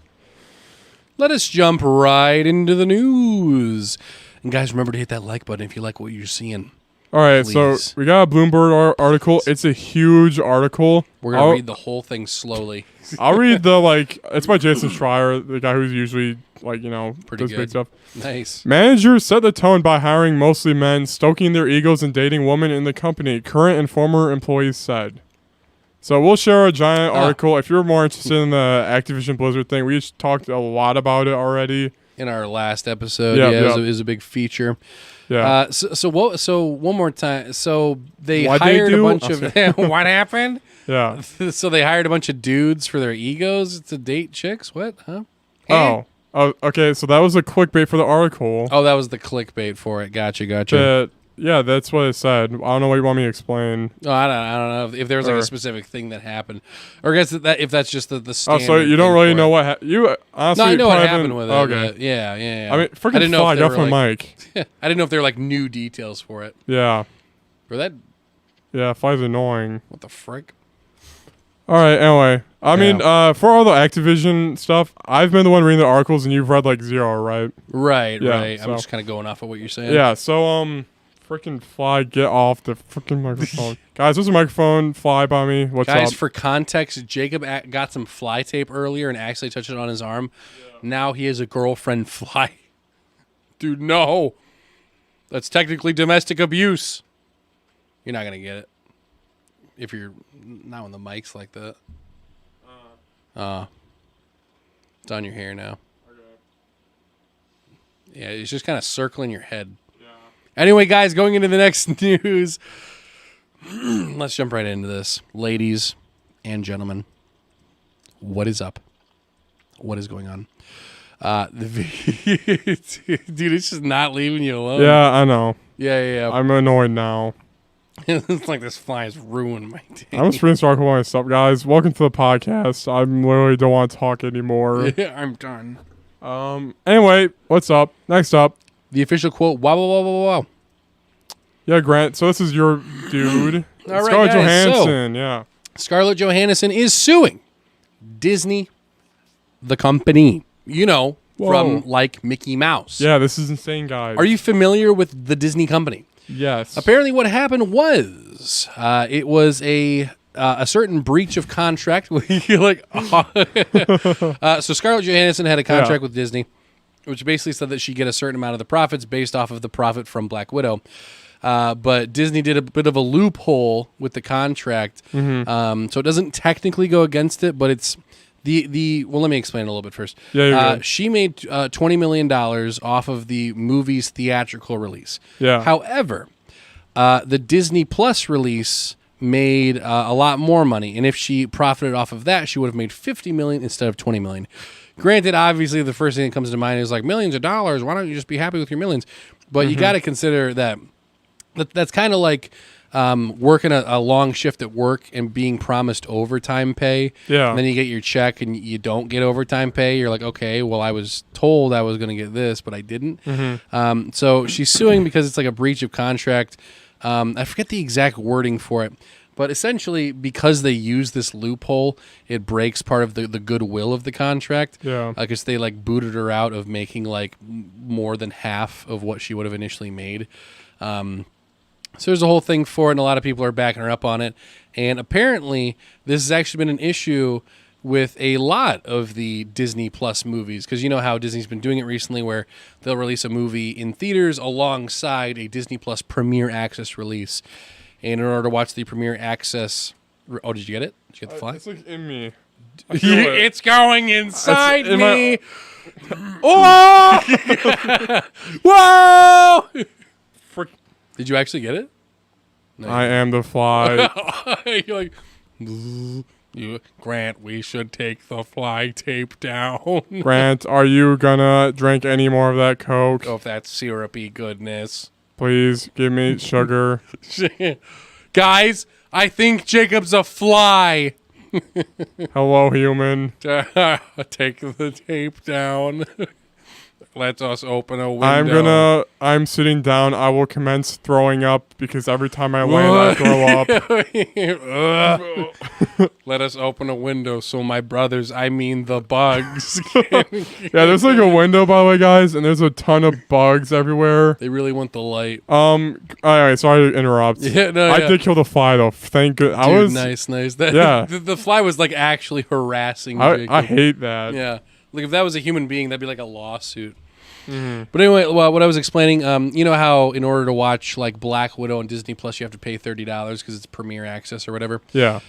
Let us jump right into the news. And guys, remember to hit that like button if you like what you're seeing. All right, so Please. we got a Bloomberg article. It's a huge article. We're going to read the whole thing slowly. I'll read the it's by Jason Schreier, the guy who's usually Pretty does good. big stuff. Nice. Managers set the tone by hiring mostly men, stoking their egos and dating women in the company, current and former employees said. So we'll share a giant article. If you're more interested in the Activision Blizzard thing, we just talked a lot about it already. In our last episode, Yep, it was a big feature. Yeah. So one more time. So they What'd they hired a do? bunch of what happened? Yeah. So they hired a bunch of dudes for their egos to date chicks. What? Huh? Eh? Oh, okay. So that was a clickbait for the article. Oh, that was the clickbait for it. Gotcha. Yeah, that's what it said. I don't know what you want me to explain. Oh, I don't know if there's like a specific thing that happened, or I guess that if that's just the Oh, standard. so you don't thing really for know it. what you honestly. No, I know what probably happened haven't- with it. Okay. But yeah. I mean, I freaking didn't know fly, if get they off were my like, mic. I didn't know if there were like new details for it. Yeah. Or that, Yeah, fly's annoying. what the frick? All right, anyway. I mean, for all the Activision stuff, I've been the one reading the articles and you've read like 0, right? Right. Yeah, I'm so- just kind of going off of what you're saying. Yeah, so, freaking Fly, get off the freaking microphone. Guys, there's a microphone, Fly by me. What's Guys, up? for context, Jacob got some fly tape earlier and accidentally touched it on his arm. Yeah. Now he has a girlfriend fly. Dude, no. That's technically domestic abuse. You're not going to get it. If you're not on the mics like that. It's on your hair now. Okay. Yeah, it's just kind of circling your head. Yeah. Anyway, guys, going into the next news. Let's jump right into this. Ladies and gentlemen, what is up? What is going on? Dude, it's just not leaving you alone. Yeah, I know. Yeah. I'm annoyed now. It's like this fly has ruined my day. I'm just reading article by myself, guys. Welcome to the podcast. I literally don't want to talk anymore. Yeah, I'm done. Anyway, what's up? Next up. The official quote, wow. Yeah, Grant. So this is your dude. All right, Scarlett guys, Johansson. Yeah. Scarlett Johansson is suing Disney, the company, Whoa. from like Mickey Mouse. Yeah, this is insane, guys. Are you familiar with the Disney company? Yes. Apparently what happened was it was a certain breach of contract. So Scarlett Johansson had a contract with Disney, which basically said that she'd get a certain amount of the profits based off of the profit from Black Widow. But Disney did a bit of a loophole with the contract. So it doesn't technically go against it, but it's well, let me explain it a little bit first. Yeah, she made $20 million off of the movie's theatrical release. Yeah. However, the Disney Plus release made a lot more money, and if she profited off of that, she would have made $50 million instead of $20 million. Granted, obviously, the first thing that comes to mind is like millions of dollars. Why don't you just be happy with your millions? But you got to consider that's kind of like working a long shift at work and being promised overtime pay. Yeah. And then you get your check and you don't get overtime pay. You're like, okay, well, I was told I was going to get this, but I didn't. So she's suing because it's like a breach of contract. I forget the exact wording for it. But essentially, because they use this loophole, it breaks part of the goodwill of the contract. Yeah. Because they like booted her out of making like more than half of what she would have initially made. So there's a whole thing for it, and a lot of people are backing her up on it. And apparently, this has actually been an issue with a lot of the Disney Plus movies, because you know how Disney's been doing it recently where they'll release a movie in theaters alongside a Disney Plus Premier Access release. And in order to watch the Premier Access... Oh, did you get it? Did you get the fly? It's like in me. It's going inside in me. Oh! Whoa! Did you actually get it? No, I am the fly. You're like... Grant, we should take the fly tape down. Grant, are you gonna drink any more of that Coke? Oh, if that's syrupy goodness. Please give me sugar. Guys, I think Jacob's a fly. Hello, human. Take the tape down. Let us open a window. I'm sitting down. I will commence throwing up because every time I land, I throw up. Let us open a window so my brothers, I mean the bugs. Yeah, there's like a window, by the way, guys, and there's a ton of bugs everywhere. They really want the light. All right, sorry to interrupt. Yeah, no, I did kill the fly, though. Thank good. Dude, nice. Yeah. The fly was like actually harassing Jacob. I hate that. Yeah. Like if that was a human being, that'd be like a lawsuit. But anyway, well, what I was explaining, you know how in order to watch like Black Widow on Disney Plus, you have to pay $30 because it's Premier Access or whatever. Yeah.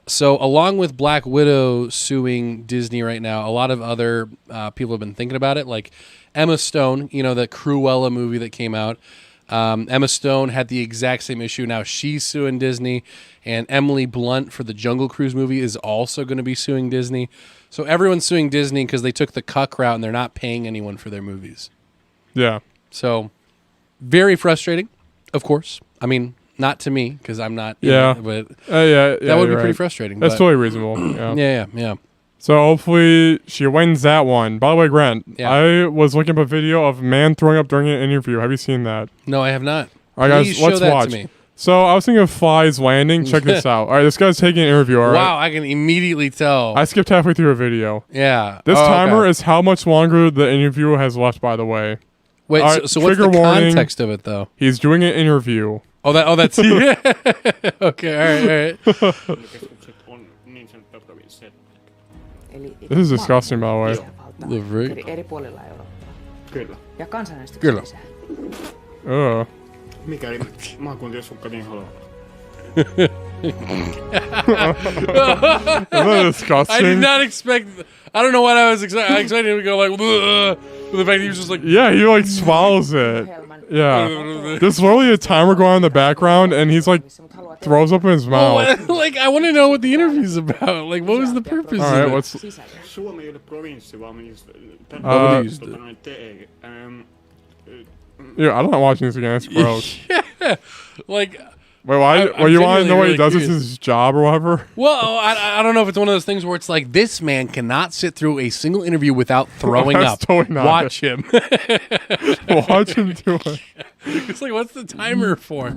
So along with Black Widow suing Disney right now, a lot of other people have been thinking about it. Like Emma Stone, you know, the Cruella movie that came out. Emma Stone had the exact same issue. Now she's suing Disney, and Emily Blunt for the Jungle Cruise movie is also going to be suing Disney. So everyone's suing Disney because they took the cuck route and they're not paying anyone for their movies. Yeah. So very frustrating, of course. I mean, not to me because I'm not. Yeah. But yeah, that would be pretty frustrating. That's but, totally reasonable. Yeah. Yeah. So hopefully she wins that one. By the way, Grant, I was looking up a video of a man throwing up during an interview. Have you seen that? No, I have not. All right, Please guys, let's show that watch. to me. So I was thinking of flies landing. Check this out. All right, this guy's taking an interview. All right. Wow, I can immediately tell. I skipped halfway through a video. Yeah. This timer okay. is how much longer the interview has left, by the way. Wait, right, so what's the context of it, though? He's doing an interview. That's yeah. Okay, all right. This is disgusting, by the way. The freak. eri puolilla Eurooppaa. Kyllä. Ja kansanäänestyksen Kyllä. lisää. Ugh. Mikäli maakuntien sukka niin haluaa. Isn't that disgusting? I did not expect. I don't know what I was expecting. I expected him to go like, "Ugh," but the fact he was just like, Yeah, he like swallows it. Yeah. There's literally a timer going on in the background, and he's like throws up in his mouth. like I want to know what the interview's about. Like, what was the purpose? All right, of it? what's Suomi ei ole provinssi, vaan yeah? I'm not watching this again. It's gross. Yeah, like. Wait, why? I'm You want to know what he genuinely does? really It's his job or whatever. Well, I don't know if it's one of those things where it's like this man cannot sit through a single interview without throwing That's up. totally not Watch him. Watch him do it. It's like, what's the timer for?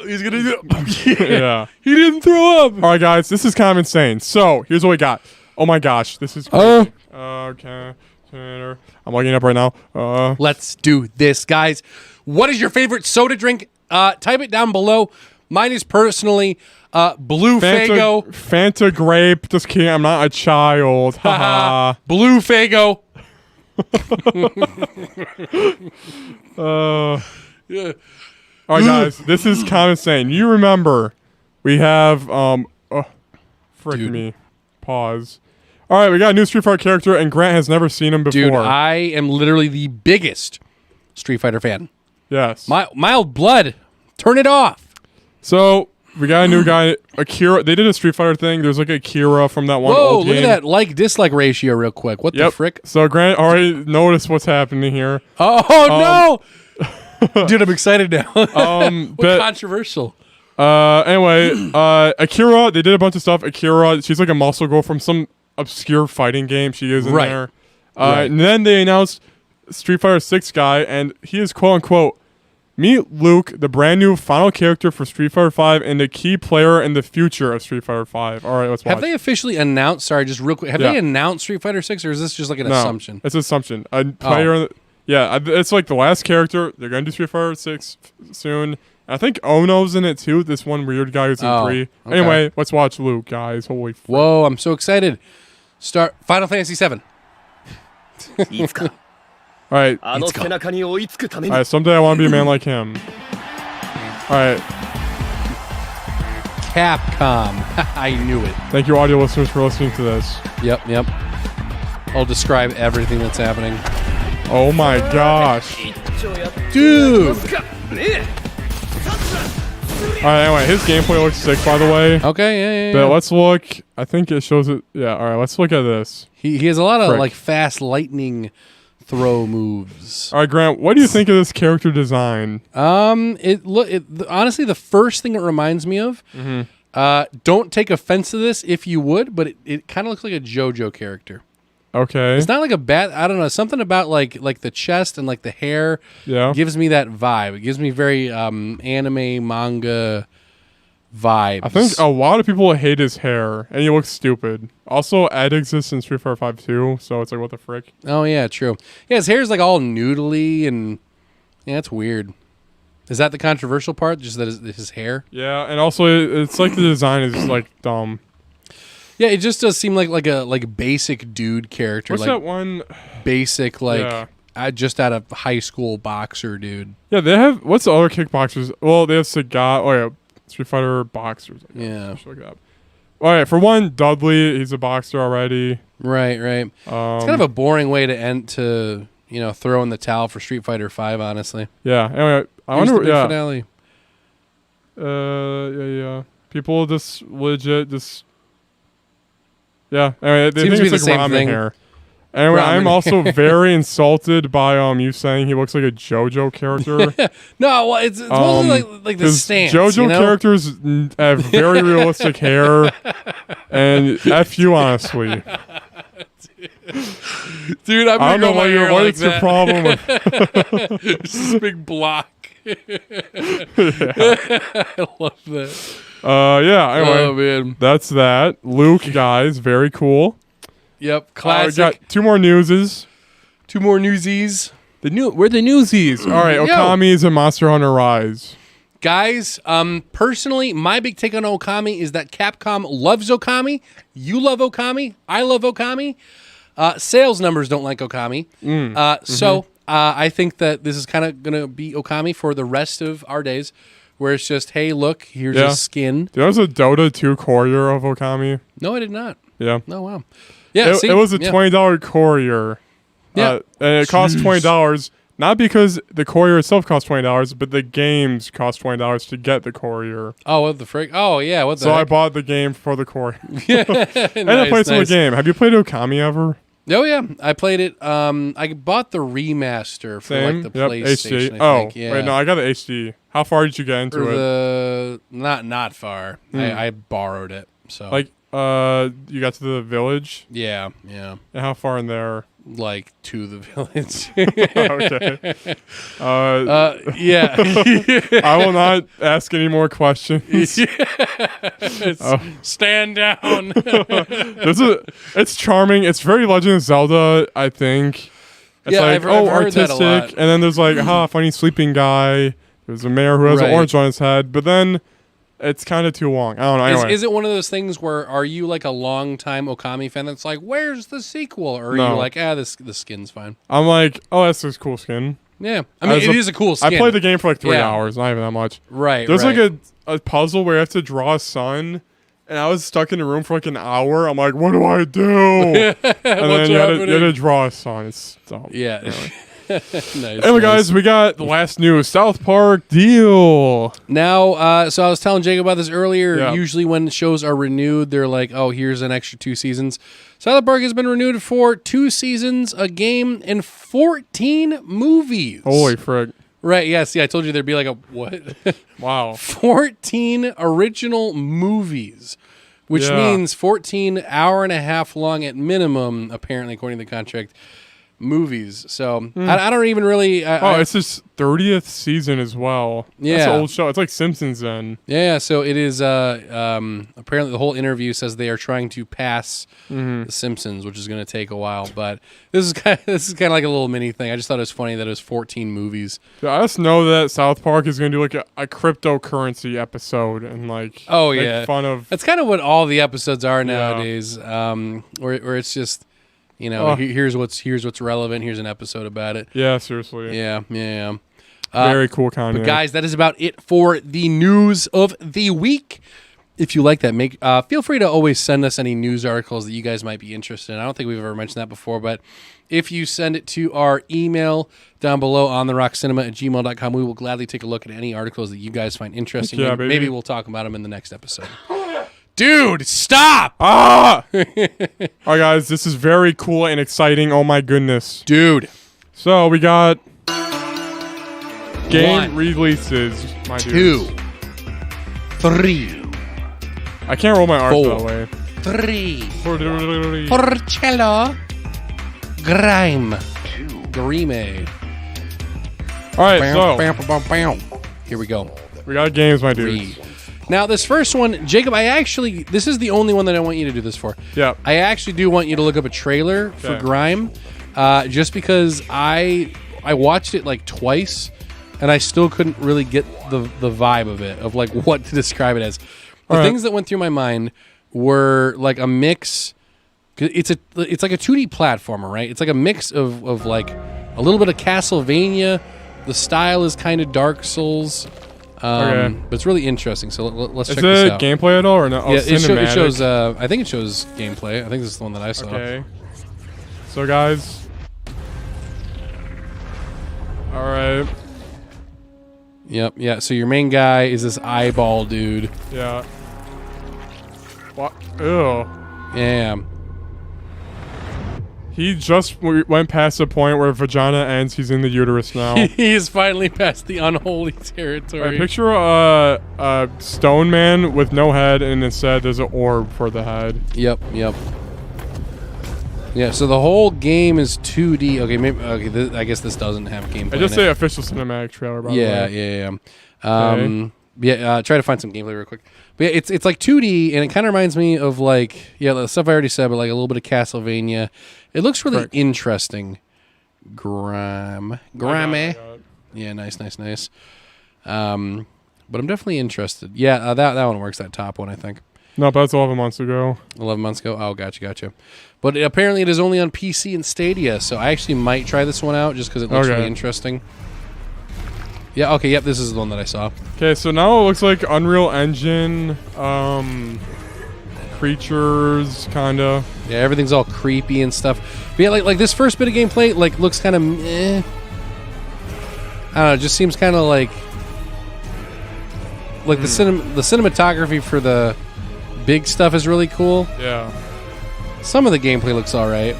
He's gonna do it. Yeah. He didn't throw up. All right, guys, this is kind of insane. So here's what we got. Oh my gosh, this is crazy. Okay. I'm looking it up right now. Let's do this, guys. What is your favorite soda drink? Type it down below. Mine is personally Blue Fago. Fanta grape. Just kidding. I'm not a child. Haha. Blue Fago. Yeah. All right, guys. This is kind of insane. You remember we have frick Dude. me. Pause. All right, we got a new Street Fighter character, and Grant has never seen him before. Dude, I am literally the biggest Street Fighter fan. Yes. Mild blood. Turn it off. So We got a new guy, Akira. They did a Street Fighter thing. There's like Akira from that one Whoa, old look game. at that like-dislike ratio real quick. What the frick? So Grant already noticed what's happening here. Oh, no! Dude, I'm excited now. What but controversial. anyway, Akira, they did a bunch of stuff. Akira, she's like a muscle girl from some obscure fighting game. She is in Right. there. Right. And then they announced Street Fighter 6 guy, and he is quote unquote, meet Luke, the brand new final character for Street Fighter 5 and the key player in the future of Street Fighter 5. All right, let's watch. Have they officially announced, sorry, just real quick, have they announced Street Fighter 6 or is this just like an assumption? It's an assumption. A player, it's like the last character. They're going to do Street Fighter 6 soon. I think Ono's in it too, this one weird guy who's in 3. Okay. Anyway, let's watch Luke, guys. Holy frick. Whoa, I'm so excited. Start Final Fantasy 7. いつか All right. あの背中に追いつくために All right, someday I want to be a man like him. All right. Capcom. I knew it. Thank you, audio listeners, for listening to this. Yep. I'll describe everything that's happening. Oh my gosh. 一丁やってみ Dude. ますかね All right, anyway, his gameplay looks sick, by the way. Okay, yeah. But let's look. I think it shows it. Yeah, all right, let's look at this. He has a lot of Frick. like fast lightning throw moves. All right, Grant, what do you think of this character design? Honestly, the first thing it reminds me of. Don't take offense to this if you would, but it kind of looks like a JoJo character. Okay. It's not like a bad. I don't know. Something about like the chest and like the hair gives me that vibe. It gives me very anime manga vibes. I think a lot of people hate his hair, and he looks stupid. Also, Ed exists in Street Fighter 5 too, so it's like, what the frick? Oh yeah, true. Yeah, his hair's like all noodly and yeah, it's weird. Is that the controversial part? Just that his hair? Yeah, and also it's like the design is just like dumb. Yeah, it just does seem like a basic dude character. What's like that one? basic just out of high school boxer dude. Yeah, they have. What's the other kickboxers? Well, they have Sagat. Oh yeah, Street Fighter boxers. Yeah. Look it up. All right, for one, Dudley, he's a boxer already. Right. It's kind of a boring way to end to throw in the towel for Street Fighter 5. Honestly. Yeah. Anyway, I Here's wonder. the big finale. Yeah. People just legit just. Yeah. Anyway, they Seems think to be it's the like same ramen thing. hair. Anyway, I'm Ramen. also very insulted by you saying he looks like a JoJo character. No, well, it's mostly like the 'Cause stance. JoJo characters have very realistic hair, and F you honestly. Dude, I'm I don't know my hair what like is your that. problem with. It's this big block. I love that. Yeah. Anyway, Oh man. that's that. Luke, guys, very cool. Yep. We Classic. got 2 more newses. 2 more newsies. We're the newsies. All right, Yo. Okami's and Monster Hunter Rise. Guys, personally, my big take on Okami is that Capcom loves Okami. You love Okami. I love Okami. Sales numbers don't like Okami. So I think that this is kind of going to be Okami for the rest of our days, where it's just, hey, look, here's a skin. There was a Dota 2 courier of Okami. No, I did not. Yeah. Oh, wow. Yeah, It was a $20 courier. Yeah. And it cost $20. Not because the courier itself cost $20, but the games cost $20 to get the courier. Oh, what the frick? Oh, yeah, what the So I heck? bought the game for the courier. Nice, And I played some of nice. the game. Have you played Okami ever? Oh, yeah, I played it. I bought the remaster for Same? like the Yep, PlayStation, HD. I think. Yeah. Wait, no, I got the HD. How far did you get into Or it? the not far. I borrowed it. So Like, you got to the village? yeah, And how far in there? like to the village. Okay. Yeah. I will not ask any more questions. Stand down. It's charming. It's very Legend of Zelda, I think. It's Yeah, like, I've heard that a artistic. lot. And then there's like, funny sleeping guy. There's a mayor who has Right. an orange on his head. But then it's kind of too long. I don't know. Anyway. Is it one of those things where are you like a long time Okami fan that's like, where's the sequel? Or are No. you like, the skin's fine? I'm like, oh, that's this cool skin. Yeah. I mean, it is a cool skin. I played the game for like 3 Yeah. hours. Not even that much. Right. There's right. like a puzzle where you have to draw a sun. And I was stuck in a room for like an hour. I'm like, what do I do? And then you had to draw a sun. It's dumb. Yeah. Anyway. Nice. Anyway, guys, we got the last news. South Park deal. Now, so I was telling Jacob about this earlier. Yeah. Usually when shows are renewed, they're like, oh, here's an extra 2 seasons. South Park has been renewed for 2 seasons, a game, and 14 movies. Holy frick. Right, yes. Yeah, I told you there'd be like a, what? Wow. 14 original movies, which Yeah. means 14 hour-and-a-half long at minimum, apparently, according to the contract, movies. So I don't even really... It's his 30th season as well. Yeah. That's an old show. It's like Simpsons then. Yeah, so it is. Apparently, the whole interview says they are trying to pass The Simpsons, which is going to take a while. But this is kind of like a little mini thing. I just thought it was funny that it was 14 movies. Yeah, I just know that South Park is going to do like a cryptocurrency episode and like Oh make yeah, fun of. that's kind of what all the episodes are nowadays. Where it's just, here's what's relevant. Here's an episode about it. Yeah, seriously. Yeah. Very cool content. But guys, that is about it for the news of the week. If you like that, feel free to always send us any news articles that you guys might be interested in. I don't think we've ever mentioned that before, but if you send it to our email down below on therockcinema@gmail.com, we will gladly take a look at any articles that you guys find interesting. Yeah, Maybe baby. we'll talk about them in the next episode. Dude, stop! All right, guys, this is very cool and exciting. Oh my goodness. Dude. So we got game 1, releases. My 2, dudes. 3, I can't roll my R's 4, that way. 3. Porcello. Grime. Grime. All right, so Here we go. we got games, my dudes. 3. Now, this first one, Jacob, this is the only one that I want you to do this for. Yeah. I actually do want you to look up a trailer for Okay. Grime, just because I watched it like twice, and I still couldn't really get the vibe of it, of like what to describe it as. The All right. things that went through my mind were like a mix. It's like a 2D platformer, right? It's like a mix of like a little bit of Castlevania. The style is kind of Dark Souls. Okay. But it's really interesting. So let's Is check this it out. gameplay at all or not? Oh, Yeah, it cinematic. shows. I think it shows gameplay. I think this is the one that I saw. Okay. So, guys. All right. Yep. Yeah. So your main guy is this eyeball dude. Yeah. What? Ew. Yeah. He just went past the point where vagina ends. He's in the uterus now. He is finally past the unholy I territory. picture a stone man with no head, and instead there's an orb for the head. Yep. Yeah. So the whole game is 2D. Okay. Maybe. Okay. I guess this doesn't have gameplay. I just in it. say official cinematic trailer. By the way. Yeah. Try to find some gameplay real quick. But yeah, it's like 2D, and it kind of reminds me of like the stuff I already said, but like a little bit of Castlevania. It looks really Correct. interesting. Grime. Yeah, nice. But I'm definitely interested. Yeah, that one works. That top one, I think. No, but that's 11 months ago. 11 months ago. Oh, gotcha. But apparently, it is only on PC and Stadia, so I actually might try this one out just because it looks Okay. really interesting. Yeah. Okay. Yep. This is the one that I saw. Okay, so now it looks like Unreal Engine, creatures, kinda. Yeah, everything's all creepy and stuff. But yeah, like this first bit of gameplay, like looks kind of. I don't know. It just seems kind of like the cinematography for the big stuff is really cool. Yeah. Some of the gameplay looks all right,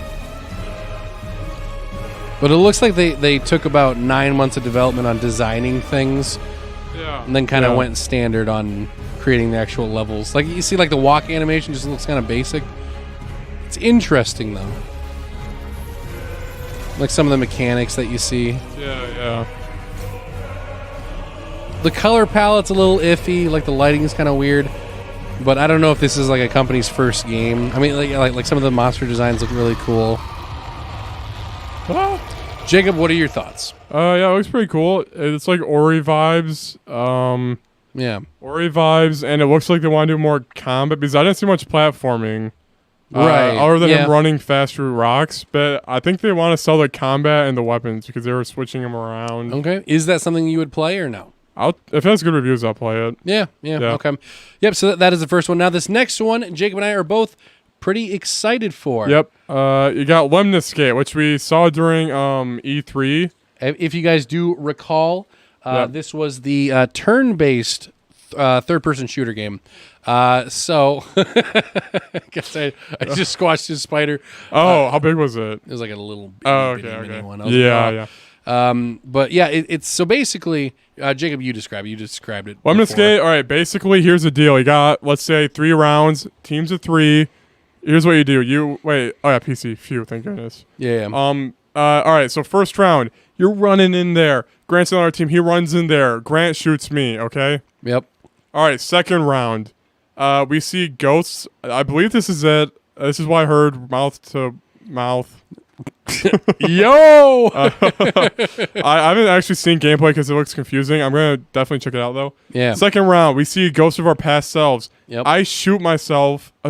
but it looks like they took about 9 months of development on designing things, Yeah. and then kind of went standard on creating the actual levels. Like you see, like the walk animation just looks kind of basic. It's interesting though. Like some of the mechanics that you see. Yeah. The color palette's a little iffy. Like the lighting is kind of weird. But I don't know if this is like a company's first game. I mean, like some of the monster designs look really cool. Well, Jacob, what are your thoughts? yeah, it looks pretty cool. It's like Ori vibes. Yeah. Ori vibes, and it looks like they want to do more combat because I didn't see much platforming. Right. Other than Yeah. him running fast through rocks, but I think they want to sell the combat and the weapons because they were switching them around. Okay. Is that something you would play or no? If it has good reviews, I'll play it. Yeah. Okay. Yep. So that is the first one. Now this next one, Jacob and I are both pretty excited for. Yep. You got Lemniscate, which we saw during E3. If you guys do recall, this was the turn-based third-person shooter game. So I guess I just squashed his spider. Oh, how big was it? It was like a little bitty one. I was Yeah. but yeah, it's so basically, Jacob, you described it. Lemniscate, all right, basically, here's the deal. You got, let's say, 3 rounds, teams of 3. Here's what you do. PC. Phew, thank goodness. Yeah. All right, so first round, you're running in there. Grant's on our team. He runs in there. Grant shoots me, okay? Yep. All right, second round. We see ghosts. I believe this is it. This is what I heard mouth to mouth. Yo! I haven't actually seen gameplay because it looks confusing. I'm going to definitely check it out, though. Yeah. Second round, we see ghosts of our past selves. Yep. I shoot myself. I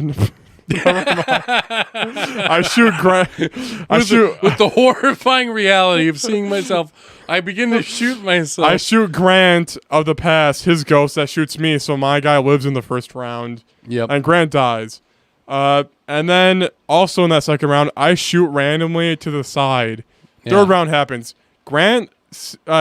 shoot Grant. With the horrifying reality of seeing myself, I begin to shoot myself. I shoot Grant of the past, his ghost that shoots me, so my guy lives in the first round. Yep. And Grant dies. And then also in that second round, I shoot randomly to the side. Third round happens. Grant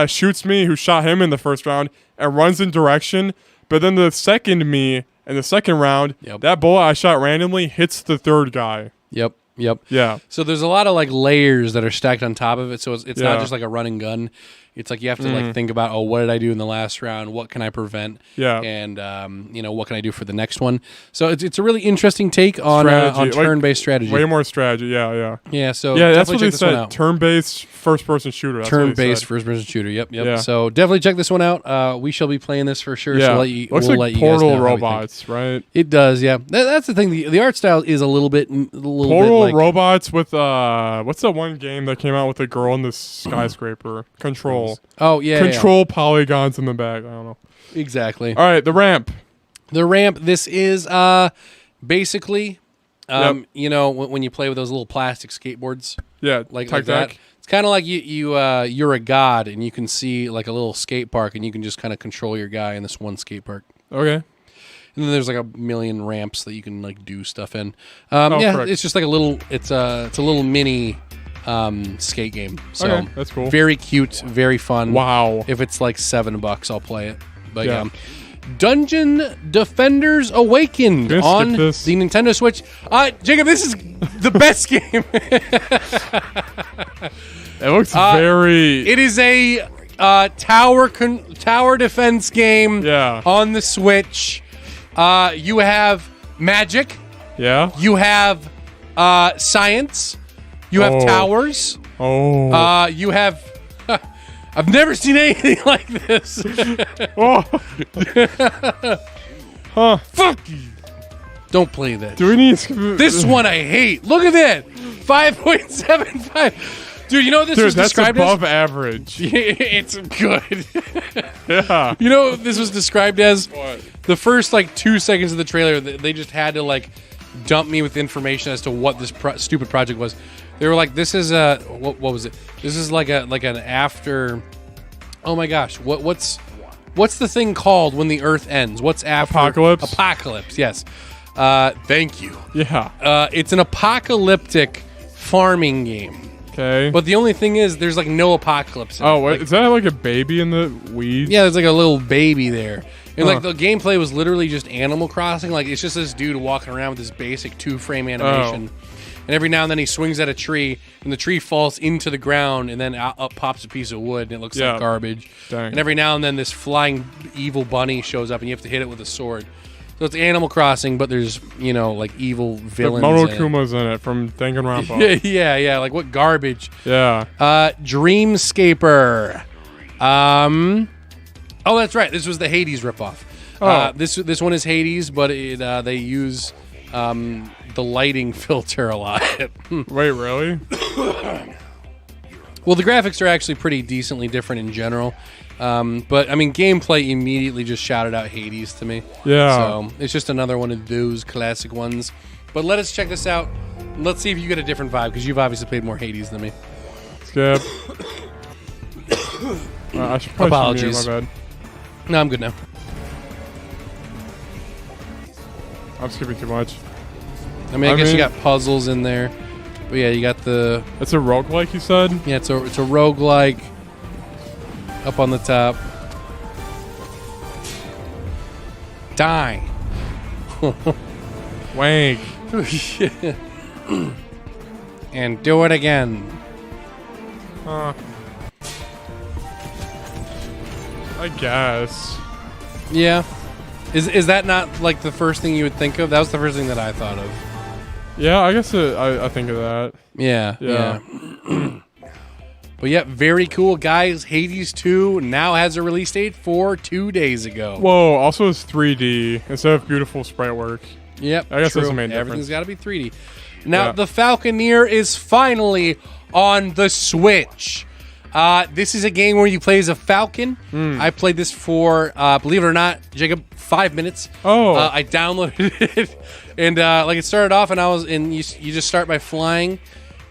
shoots me, who shot him in the first round, and runs in direction. But then the second me in the second round, that bullet I shot randomly hits the third guy. Yep. Yeah. So there's a lot of like layers that are stacked on top of it. So it's not just like a run and gun. It's like you have to like think about, what did I do in the last round? What can I prevent? Yeah. And what can I do for the next one? So it's a really interesting take on turn-based strategy. Way more strategy. Yeah. Yeah. So that's what they check this one said. out. Turn-based first-person shooter. That's Turn-based first-person shooter. Yep. Yeah. So definitely check this one out. We shall be playing this for sure. Yeah. So Looks we'll like let you guys Portal know robots, right? It does. Yeah. That's the thing. The art style is a little bit Portal like, robots with what's that one game that came out with the girl in the skyscraper? Control. Oh yeah. Control polygons in the back. I don't know. Exactly. All right, the ramp. This is basically, when you play with those little plastic skateboards. Yeah, like that. It's kind of like you're a god and you can see like a little skate park and you can just kind of control your guy in this one skate park. Okay. And then there's like a million ramps that you can like do stuff in. Correct. It's just like a little. It's a little mini skate game. So okay, that's cool. Very cute, very fun. Wow. If it's like $7, I'll play it. But yeah. Dungeon Defenders Awakened on the Nintendo Switch. Jacob, this is the best game. It looks very. It is a tower defense game. On the Switch. You have magic. Yeah. You have science. You have towers. Oh. You have. I've never seen anything like this. Huh. Fuck you. Don't play that. Do we need this one? I hate. Look at that. 5.75. Dude, you know what this was described as? That's above as? average. It's good. Yeah. You know what this was described as? What? The first 2 seconds of the trailer, they just had to dump me with information as to what this stupid project was. They were like, "This is a what was it? This is like an after. Oh my gosh, what's the thing called when the Earth ends? What's after apocalypse? Apocalypse, yes. Thank you. Yeah. It's an apocalyptic farming game. Okay. But the only thing is, there's no apocalypse. Is that like a baby in the weeds? Yeah, there's like a little baby there. And the gameplay was literally just Animal Crossing. It's just this dude walking around with this basic 2-frame animation. And every now and then he swings at a tree, and the tree falls into the ground, and then up pops a piece of wood, and it looks like garbage. Dang. And every now and then this flying evil bunny shows up, and you have to hit it with a sword. So it's Animal Crossing, but there's, evil villains. Monokuma's in it from Danganronpa. yeah. Like, what garbage. Yeah. Dreamscaper. Oh, that's right. This was the Hades ripoff. This one is Hades, but they use the lighting filter a lot. Wait, really? Well, the graphics are actually pretty decently different in general. But, gameplay immediately just shouted out Hades to me. Yeah. So it's just another one of those classic ones. But let us check this out. Let's see if you get a different vibe, because you've obviously played more Hades than me. Skip. I should probably Apologies. My bad. No, I'm good now. I'm skipping too much. I mean, I guess you got puzzles in there. But yeah, you got the... It's a roguelike, you said? Yeah, it's a roguelike up on the top. Die. Wank. And do it again. I guess. Yeah. Is that not like the first thing you would think of? That was the first thing that I thought of. Yeah, I guess I think of that. Yeah. But yeah, very cool, guys. Hades 2 now has a release date for 2 days ago. Whoa, also it's 3D instead of beautiful sprite work. Yep, I guess true. that's the main difference. Everything's got to be 3D. Now, the Falconeer is finally on the Switch. This is a game where you play as a falcon. I played this for, believe it or not, Jacob, 5 minutes. Oh. I downloaded it, and like it started off, and I was in. You just start by flying,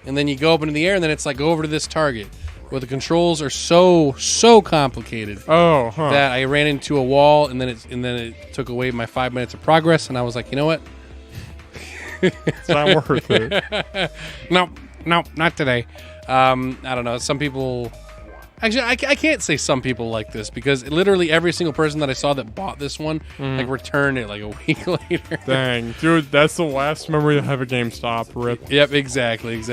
and then you go up into the air, and then it's like go over to this target. Where the controls are so complicated that I ran into a wall, and then it took away my 5 minutes of progress, and I was like, you know what? It's not worth it. No, not today. I don't know. Some people... Actually, I can't say some people like this because literally every single person that I saw that bought this one like returned it like a week later. Dang. Dude, that's the last memory to have a GameStop. Rip. Yep, exactly.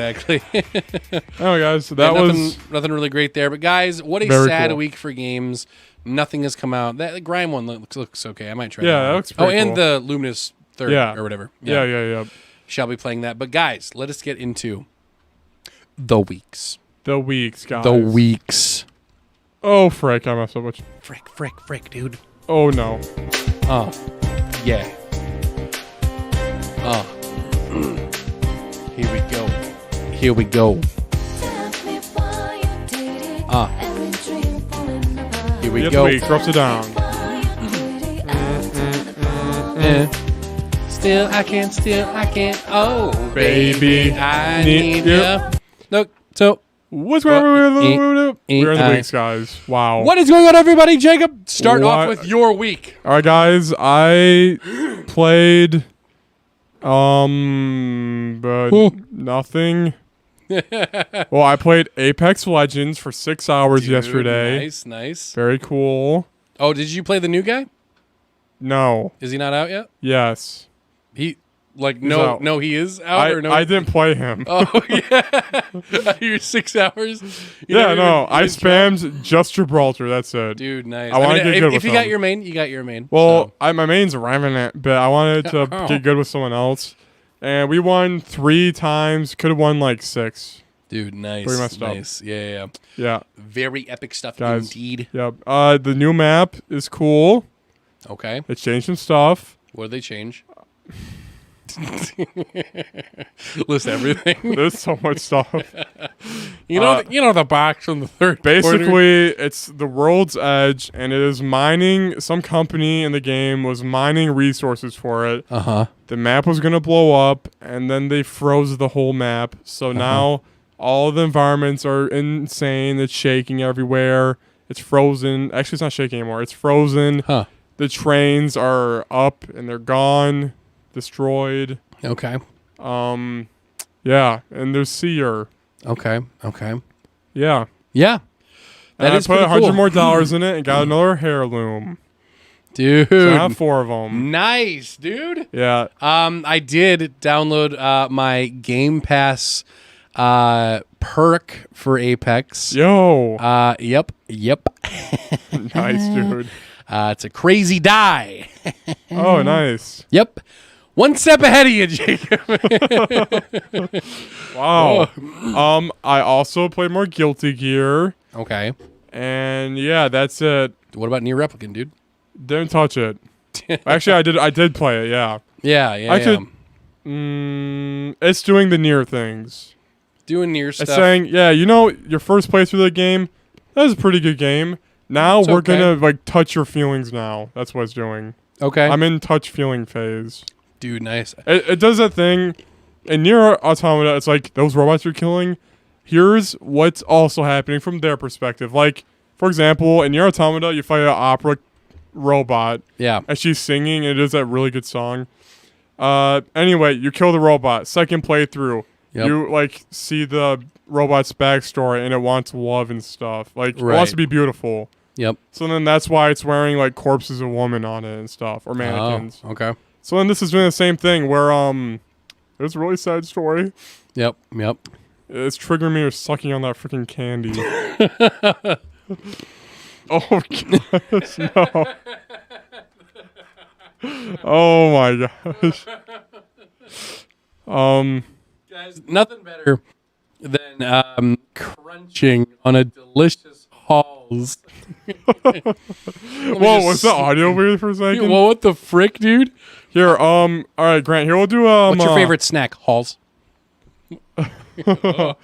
Oh, guys, so that was... Nothing really great there. But guys, what a sad week for games. Nothing has come out. That Grime one looks okay. I might try that. Yeah, that looks pretty and cool. the Luminous 3rd or whatever. Yeah. Shall be playing that. But guys, let us get into the weeks. The weeks, guys. The weeks. Oh, frick. I messed up much. Frick, dude. Oh, no. Oh. Yeah. Oh. Here we go. Here we go. Week drops it down. Still I can't. Oh, Baby, I need ya. Look, so... What's going on? We're in the weeks, guys. Wow. What is going on, everybody? Jacob, start off with your week. All right, guys. I played, but nothing. Well, I played Apex Legends for 6 hours yesterday. Nice. Very cool. Oh, did you play the new guy? No. Is he not out yet? Yes. He out. no, he is out or no? I didn't play him. Oh yeah, you're 6 hours. I spammed just Gibraltar. That's it, dude. Nice. I want to get good with if you got your main, you got your main. Well, my main's Revenant, but I wanted to get good with someone else, and we won 3 times. Could have won like 6. Dude, nice. Pretty messed up. Nice. Yeah. Yeah. Very epic stuff, guys, indeed. Yep. The new map is cool. Okay. It changed some stuff. What did they change? List everything. There's so much stuff. You know the box from the third. Basically, it's the world's edge, and it is mining. Some company in the game was mining resources for it. The map was gonna blow up, and then they froze the whole map. So now all the environments are insane. It's shaking everywhere. It's frozen. Actually, it's not shaking anymore. It's frozen. The trains are up and they're gone. Destroyed. Okay. Yeah, and there's Seer. Okay. Yeah. Yeah. That is I put pretty $100 cool. more in it and got another heirloom. Dude. So I have 4 of them. Nice, dude. Yeah. I did download my Game Pass perk for Apex. Yo. Yep. Nice, dude. It's a crazy die. Oh, nice. Yep. One step ahead of you, Jacob. Wow. I also played more Guilty Gear. Okay. And yeah, that's it. What about Nier Replicant, dude? Didn't touch it. Actually, I did play it, yeah. Yeah. It's doing the Nier things. Doing Nier stuff. It's saying, yeah, your first playthrough of the game, that was a pretty good game. Now we're gonna touch your feelings now. That's what it's doing. Okay. I'm in touch feeling phase. Dude, nice. It does that thing. In Nier Automata, it's like those robots you're killing. Here's what's also happening from their perspective. Like, for example, in Nier Automata, you fight an opera robot. Yeah. And she's singing, and it is that really good song. Anyway, you kill the robot. Second playthrough, Yep. you like see the robot's backstory and it wants love and stuff. Like it wants to be beautiful. Yep. So then that's why it's wearing like corpses of women on it and stuff, or mannequins. Oh, okay. So then this is doing the same thing where there's a really sad story. Yep. Yep. It's triggering me or sucking on that freaking candy. Oh gosh, no. Oh my gosh. Guys, nothing better than crunching on a delicious Halls. Whoa, was the audio weird for a second? Well, what the frick, dude? Here, all right, Grant. Here, we'll do. What's your favorite snack, Halls? We're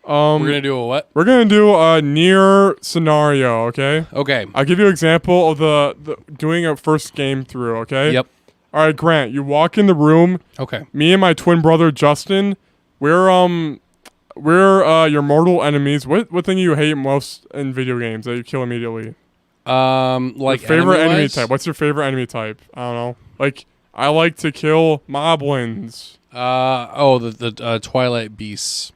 gonna do a what? We're gonna do a near scenario. Okay. Okay. I'll give you an example of the doing a first game through. Okay. Yep. All right, Grant. You walk in the room. Okay. Me and my twin brother Justin. We're your mortal enemies. What thing you hate most in video games that you kill immediately? Like your favorite enemy enemy-wise? type. What's your favorite enemy type? I don't know. Like I like to kill moblins. The Twilight Beasts.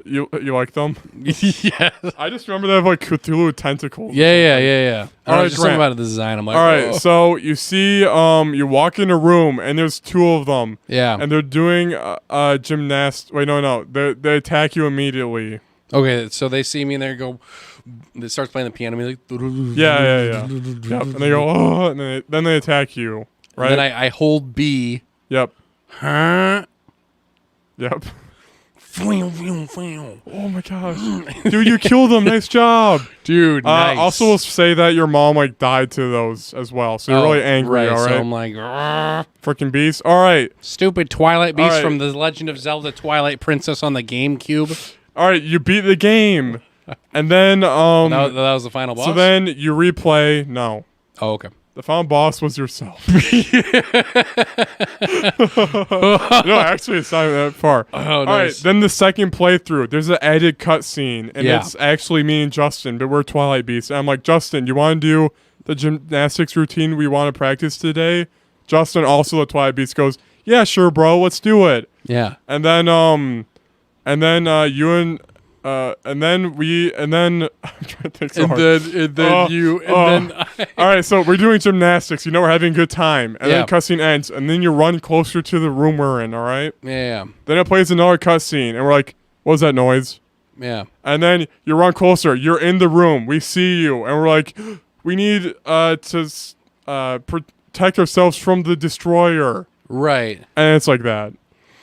You like them? Yeah. I just remember they have like Cthulhu tentacles. Yeah. All right, Just something Grant. about the design. I'm like, All right, oh. so you see, you walk in a room and there's two of them. Yeah. And they're doing gymnast. Wait, no. They attack you immediately. Okay, so they see me and they go. It starts playing the piano music. Yeah. Yep. And they go, oh, and then they attack you. Right. And then I hold B. Yep. Huh? Yep. Dude, Oh my gosh, dude, you killed them. Nice job. nice. Also, we'll say that your mom like died to those as well, so you're really angry. Right, all right. so I'm like, "Grr." Freaking beast. All right. Stupid Twilight Beast right. from the Legend of Zelda Twilight Princess on the GameCube. All right. You beat the game, and then That was the final boss. So then you replay. No, oh, okay. the final boss was yourself. No, actually, it's not that far. Oh, All right, nice. then the second playthrough, there's an added cutscene, and Yeah. it's actually me and Justin, but we're Twilight Beasts. And I'm like, Justin, you want to do the gymnastics routine we want to practice today? Justin, also the Twilight Beast, goes, yeah, sure, bro, let's do it. Yeah. And then you and then I'm trying to think so hard. then All right, so we're doing gymnastics. You know, we're having a good time. And Yeah. then cutscene ends. And then you run closer to the room we're in, all right? Yeah. Then it plays another cutscene. And we're like, what was that noise? Yeah. And then you run closer. You're in the room. We see you. And we're like, we need to protect ourselves from the destroyer. Right. And it's like that.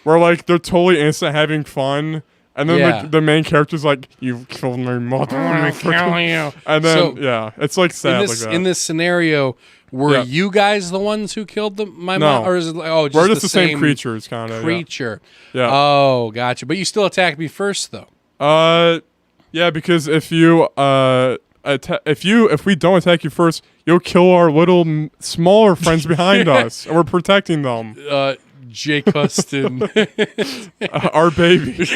We're like, they're totally innocent, having fun. And then Yeah. the main character's like, "You killed my mother." I'm gonna kill you. And then So, yeah, it's like sad in this like that. in this scenario, were Yeah. you guys the ones who killed my No. mom, or is it like, oh, just We're just the same same creatures, kind of. creature? Yeah. Oh, gotcha. But you still attacked me first, though. Yeah, because if you if we don't attack you first, you'll kill our little smaller friends behind us, and we're protecting them. Jay Custon. Our baby.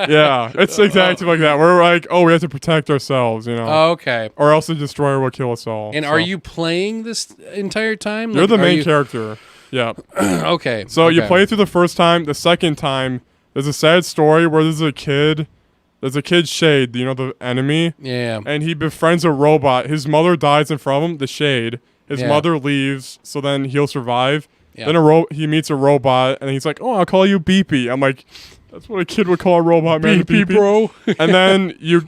Yeah, it's exactly like that. We're like, oh, we have to protect ourselves, you know, Oh, okay. or else the destroyer will kill us all. And So. are you playing this entire time? You're Like, the are main you- character. Yeah. Okay. So you okay. play through the first time. The second time, there's a sad story where there's a kid. There's a kid, Shade, you know, the enemy. Yeah. And he befriends a robot. His mother dies in front of him, the Shade. His Yeah. mother leaves, so then he'll survive. Yeah. Then he meets a robot, and he's like, oh, I'll call you Beepy. I'm like, that's what a kid would call a robot, man. Beepy, bro. And then you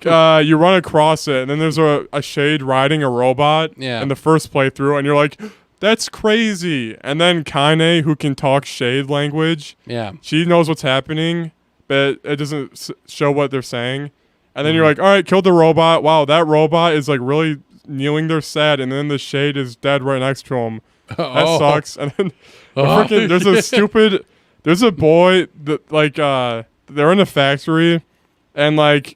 run across it, and then there's a Shade riding a robot Yeah. in the first playthrough, and you're like, that's crazy. And then Kaine, who can talk Shade language, Yeah. she knows what's happening, but it doesn't show what they're saying. And then you're Mm-hmm. like, all right, killed the robot. Wow, that robot is like really kneeling there sad, and then the Shade is dead right next to him. That Oh. sucks. And then Oh. there's a boy that like they're in a factory, and like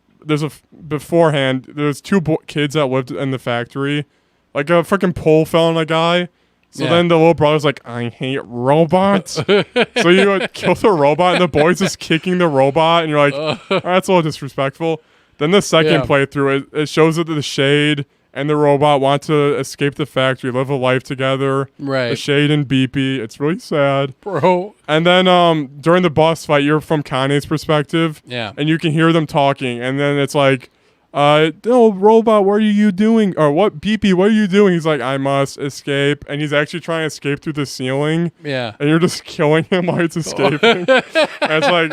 beforehand there's two kids that lived in the factory, like a freaking pole fell on a guy. So Yeah. then the little brother's like, I hate robots. So you kill the robot, and the boy's just kicking the robot, and you're like, oh, that's a little disrespectful. Then the second Yeah. playthrough, it shows that the Shade and the robot want to escape the factory, live a life together. Right. The Shade and Beepy. It's really sad. Bro. And then during the boss fight, you're from Kane's perspective. Yeah. And you can hear them talking. And then it's like, no, robot, what are you doing? Or what, Beepy, what are you doing? He's like, I must escape. And he's actually trying to escape through the ceiling. Yeah. And you're just killing him while he's escaping. And it's like,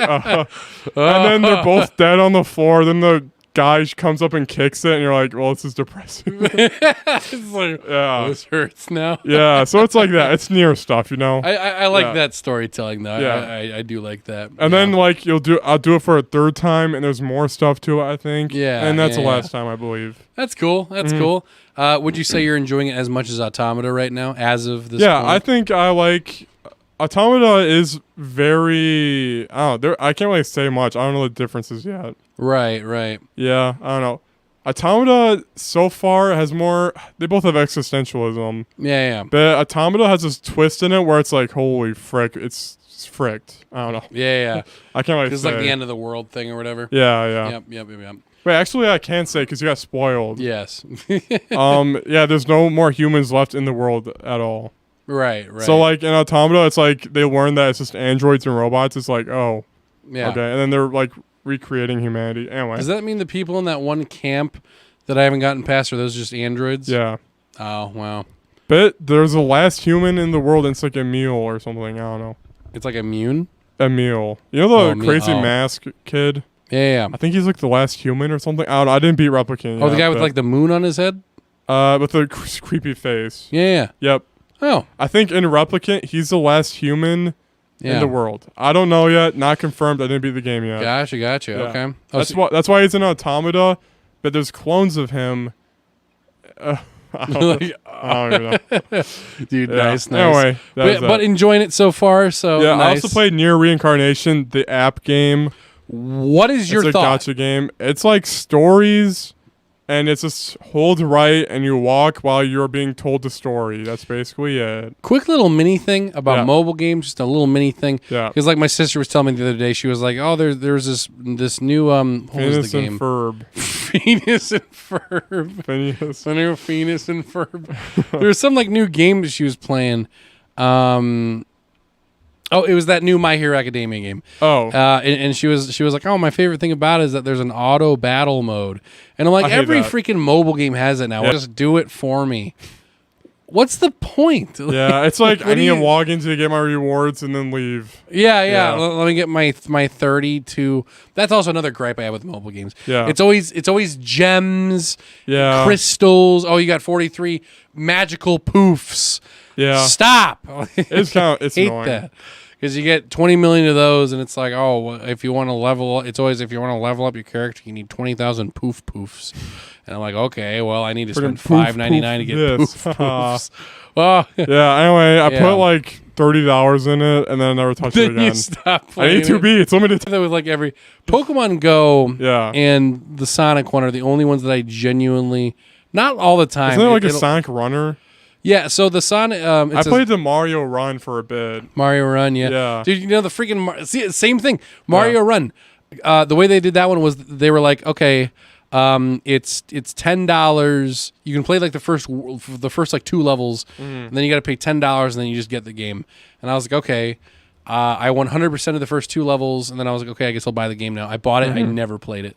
and then they're both dead on the floor. Then the guy comes up and kicks it, and you're like, well, this is depressing. It's like, Yeah. this hurts now. Yeah, so it's like that. It's near stuff, you know? I like Yeah. that storytelling though. Yeah. I do like that. And then like I'll do it for a third time, and there's more stuff to it, I think. Yeah, And that's yeah, the last time, I believe. that's cool. That's cool. Would you say you're enjoying it as much as Automata right now, as of this Yeah, point? I think I like Automata is very I can't really say much. I don't know the differences yet. Right. Yeah, I don't know. Automata so far has more. They both have existentialism, Yeah. but Automata has this twist in it where it's like, holy frick, it's fricked. I don't know. Yeah. I can't really It's say. like the end of the world thing or whatever. Yeah. Yep. Wait, actually, I can't say because you got spoiled. Yes. Yeah, there's no more humans left in the world at all. Right. So like in Automata, it's like they learn that it's just androids and robots. It's like, oh, yeah. okay, and then they're like recreating humanity. Anyway. Does that mean the people in that one camp that I haven't gotten past, are those just androids? Yeah. Oh, wow. But there's the last human in the world, and it's like Emil or something. I don't know. It's like immune? Emil. You know the Oh, Emil. crazy Oh. mask kid? Yeah. I think he's like the last human or something. I don't know. I didn't beat Replicant Oh, the yet, guy with but- like the moon on his head? with the creepy face. Yeah. Yep. Oh, I think in Replicant, he's the last human yeah. in the world. I don't know yet. Not confirmed. I didn't beat the game yet. Gotcha. Yeah. Okay. Oh, That's why he's in Automata, but there's clones of him. I don't even know. dude, Yeah. nice. Anyway, But enjoying it so far, so yeah, I nice. also played Near Reincarnation, the app game. What is your It's a thought? gacha game. It's like stories, and it's just hold right, and you walk while you're being told the story. That's basically it. Quick little mini thing about Yeah. mobile games, just a little mini thing. Yeah. Because like my sister was telling me the other day, she was like, "Oh, there's this new what was Phineas the and game? Ferb. Phineas and Ferb. Phineas. The new Phineas and Ferb. There was some like new game that she was playing. Oh, it was that new My Hero Academia game. Oh. And she was like, "Oh, my favorite thing about it is that there's an auto battle mode." And I'm like, I hate every that. freaking mobile game has it now. Yeah. Just do it for me. What's the point? Yeah, it's like What I do need to you- log in to get my rewards and then leave. Yeah. Yeah. Let me get my 32. That's also another gripe I have with mobile games. Yeah. It's always gems, Yeah. crystals. Oh, you got 43 magical poofs. Yeah. Stop. It's it's hate annoying. that. Because you get 20 million of those, and it's like, oh, well, if you want to level, it's always if you want to level up your character, you need 20,000 poofs. And I'm like, okay, well, I need to spend Friggin' poof, $5.99 to get this. poofs. Well, Yeah, anyway, I Yeah. put like $30 in it and then I never touched it then again. you stop I playing. need to it. be. It's limited. That was like every Pokemon Go Yeah. and the Sonic one are the only ones that I genuinely, not all the time. Isn't it like a it'll- Sonic Runner? Yeah, so the Sonic. I played the Mario Run for a bit. Mario Run, yeah. Yeah. Dude, you know the freaking same thing. Mario Run. The way they did that one was they were like, okay, it's $10. You can play like the first like 2 levels, and then you got to pay $10, and then you just get the game. And I was like, okay. I won 100% of the first 2 levels, and then I was like, okay, I guess I'll buy the game now. I bought it. I never played it.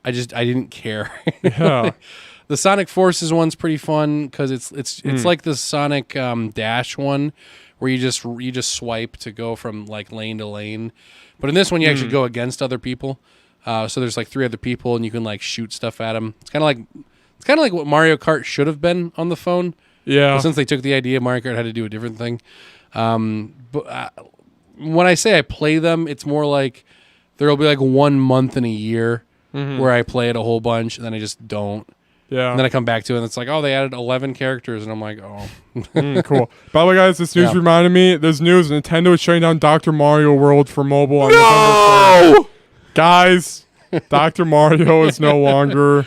I didn't care. Yeah. The Sonic Forces one's pretty fun because it's like the Sonic Dash one where you just swipe to go from like lane to lane, but in this one you actually go against other people. So there's like 3 other people and you can like shoot stuff at them. It's kind of like what Mario Kart should have been on the phone. Yeah. But since they took the idea, Mario Kart had to do a different thing. But when I say I play them, it's more like there will be like 1 month in a year where I play it a whole bunch and then I just don't. Yeah. And then I come back to it and it's like, oh, they added 11 characters. And I'm like, oh. Cool. By the way, guys, this news Yeah. reminded me. There's news. Nintendo is shutting down Dr. Mario World for mobile on November 3rd. Guys, Dr. Mario is no longer.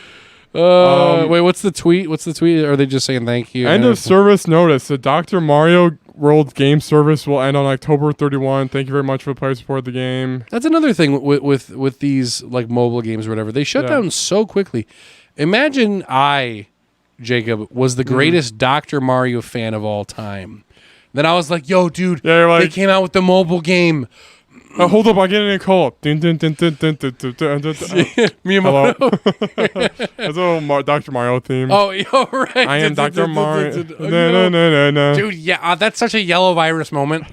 Wait, what's the tweet? Are they just saying thank you? End of service notice. The Dr. Mario World game service will end on October 31. Thank you very much for the player support of the game. That's another thing with these like mobile games or whatever. They shut Yeah. down so quickly. Imagine I Jacob, was the greatest Dr. Mario fan of all time. Then I was like, yo, dude, Yeah, you're like- they came out with the mobile game. Hold up, I'm getting a call. Dun, dun, dun, dun, dun, dun, dun, dun, dun. Hello. That's a little Dr. Mario theme. Oh, yo, right. I am Dr. Mario. Oh, No, no, no, no. Dude, yeah, that's such a yellow virus moment.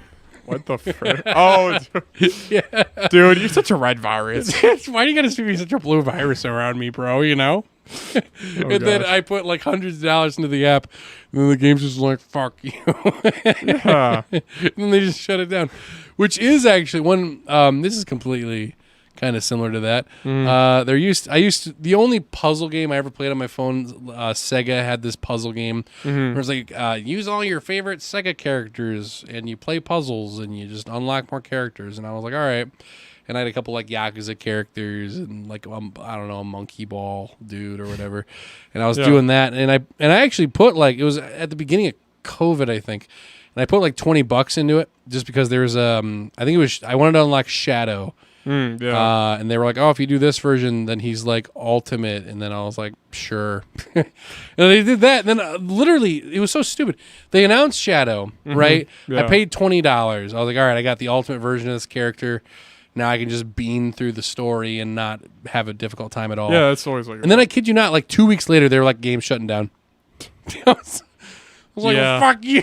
What the frick? Oh, dude, you're such a red virus. Why do you gotta be such a blue virus around me, bro? You know? And then gosh. I put like hundreds of dollars into the app, and then the game's just like, fuck you. Yeah. And then they just shut it down. Which is actually one, this is completely kind of similar to that. The only puzzle game I ever played on my phone, Sega had this puzzle game where it was like, use all your favorite Sega characters and you play puzzles and you just unlock more characters. And I was like, all right. And I had a couple like Yakuza characters and like, I don't know, a monkey ball dude or whatever. And I was doing that. And I actually put like, it was at the beginning of COVID, I think. And I put like $20 into it just because there was, I think it was, I wanted to unlock Shadow. And they were like, oh, if you do this version, then he's like ultimate. And then I was like, sure. And they did that. And then literally, it was so stupid. They announced Shadow, right? Yeah. I paid $20. I was like, all right, I got the ultimate version of this character. Now I can just beam through the story and not have a difficult time at all. Yeah, that's always like. And then I kid you not, like 2 weeks later, they were like, game shutting down. I was like, Yeah. fuck you.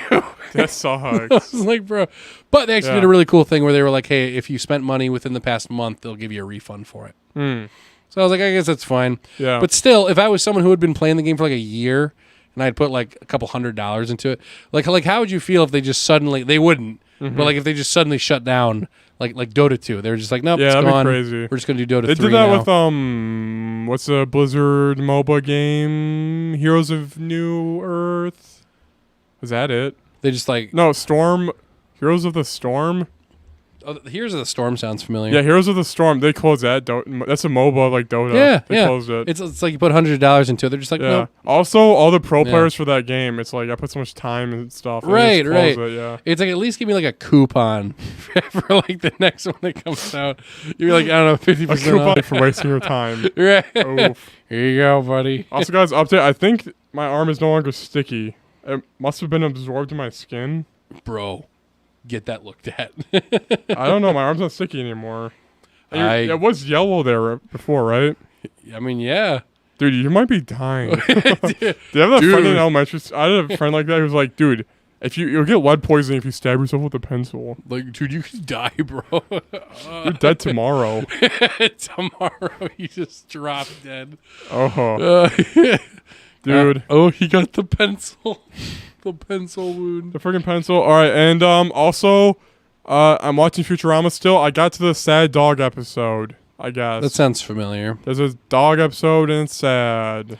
That sucks. I was like, bro. But they actually did a really cool thing where they were like, hey, if you spent money within the past month, they'll give you a refund for it. So I was like, I guess that's fine. Yeah. But still, if I was someone who had been playing the game for like a year and I'd put like a couple $100 into it, like how would you feel if they just suddenly, they wouldn't, but like if they just suddenly shut down like Dota 2, they were just like, nope, Yeah, it's that'd be gone. crazy. We're just going to do Dota 3 They did that now. with what's the Blizzard MOBA game? Heroes of New Earth. Was that it? They just like, No, Storm. Heroes of the Storm. oh, Heroes of the Storm sounds familiar. Yeah, Heroes of the Storm. They closed that. That's a MOBA like Dota. Yeah, They closed it. It's like you put $100 into it. They're just like, yeah. nope. Also, all the pro players for that game. It's like I put so much time and stuff. and they Right, just right. closed It, yeah. It's like at least give me like a coupon for like the next one that comes out. You're like, I don't know, 50% A coupon off. for wasting your time. Right. Oof. Here you go, buddy. Also, guys, update. I think my arm is no longer sticky. It must have been absorbed in my skin. Bro, get that looked at. I don't know. My arm's not sticky anymore. It was yellow there before, right? I mean, yeah. Dude, you might be dying. Do you have that friend in elementary school? I had a friend like that who was like, dude, if you'll get lead poisoning if you stab yourself with a pencil. Like, dude, you could die, bro. You're dead tomorrow. Tomorrow you just drop dead. Oh, dude. Oh, he got the pencil. The pencil wound. The freaking pencil. All right, and also, I'm watching Futurama still. I got to the sad dog episode, I guess. That sounds familiar. There's a dog episode and it's sad.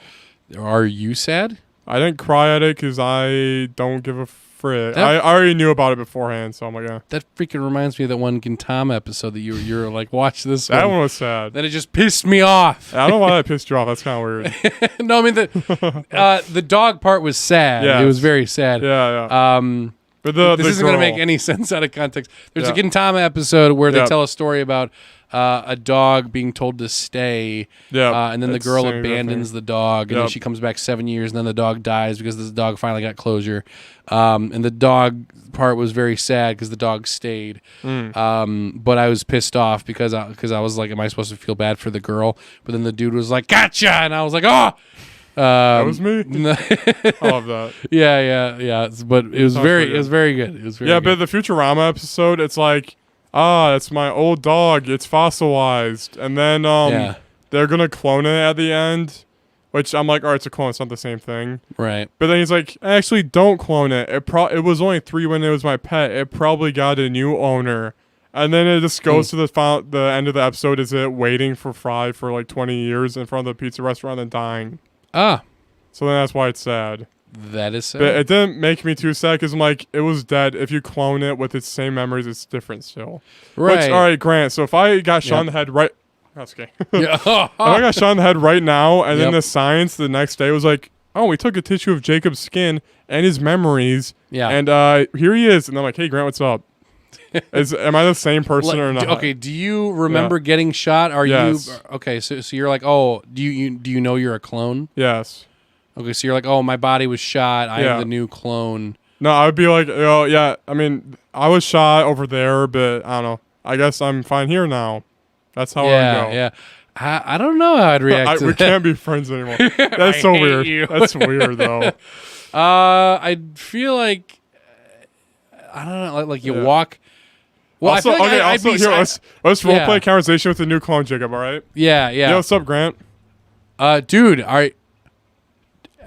Are you sad? I didn't cry at it because I don't give a frick. That- I already knew about it beforehand, so I'm like, That freaking reminds me of that one Gintama episode that you're like, watch this that one. one was sad. Then it just pissed me off. I don't know why that pissed you off. That's kind of weird. No, I mean the dog part was sad. Yes. It was very sad. Yeah, yeah. But This isn't going to make any sense out of context. There's a Gintama episode where they tell a story about a dog being told to stay, and then the it's girl the same abandons thing. the dog, and then Yep. she comes back 7 years, and then the dog dies because the dog finally got closure. And the dog part was very sad because the dog stayed. But I was pissed off because I was like, am I supposed to feel bad for the girl? But then the dude was like, gotcha, and I was like, oh. That was me. I love that. Yeah. But it was very good. It was very Yeah, good. but the Futurama episode, it's like, it's my old dog. It's fossilized, and then they're gonna clone it at the end, which I'm like, all right, it's a clone. It's not the same thing. Right. But then he's like, actually, don't clone it. It was only 3 when it was my pet. It probably got a new owner. And then it just goes to the end of the episode. Is it waiting for Fry for like 20 years in front of the pizza restaurant and dying? So then that's why it's sad. That is sad. But it didn't make me too sad because I'm like, it was dead. If you clone it with its same memories, it's different still. Right. Which, all right, Grant. So if I got shot in the head right... That's okay. Yeah. If I got shot in the head right now, and then Yep. the science the next day was like, oh, we took a tissue of Jacob's skin and his memories. Yeah. And here he is. And I'm like, hey, Grant, what's up? Am I the same person or not? Okay, do you remember getting shot? Are Yes. you okay? So you're like, oh, do you know you're a clone? Yes. Okay, so you're like, oh, my body was shot. I Yeah. am the new clone. No, I would be like, oh yeah. I mean, I was shot over there, but I don't know. I guess I'm fine here now. That's how I Yeah, go. yeah. I don't know how I'd react to We that. can't be friends anymore. That's I so hate weird. you. That's weird though. I feel like I don't know, like you Yeah. walk. Well, Also, I feel like okay. I'd Also, be, here, let's roleplay Yeah. a conversation with the new clone, Jacob. All right. Yeah, Yo, yeah. what's up, Grant? Dude, all right.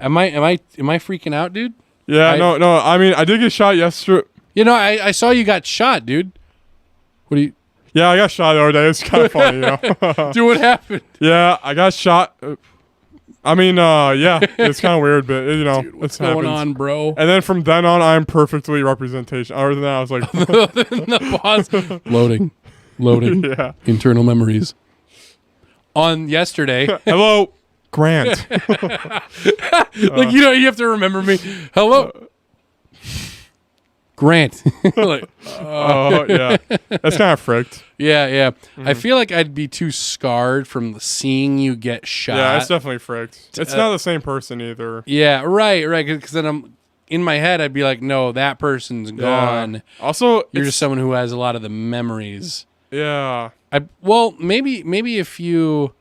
Am I freaking out, dude? Yeah, no. I mean, I did get shot yesterday. You know, I saw you got shot, dude. What do you Yeah, I got shot the other day. It's kind of funny, you know. do? What happened? Yeah, I got shot. I mean, yeah, it's kind of weird, but you know, Dude, what's it's going happens. on, bro? And then from then on, I'm perfectly representation. Other than that, I was like, The pause. Loading. yeah. Internal memories. On yesterday, Hello, Grant. like you have to remember me. Hello, Grant. Like, Oh, yeah. That's kind of fricked. yeah. I feel like I'd be too scarred from seeing you get shot. Yeah, it's definitely fricked. It's not the same person either. Yeah, right. Because then I'm in my head. I'd be like, no, that person's gone. Yeah. Also, You're it's- just someone who has a lot of the memories. yeah. Well, maybe if you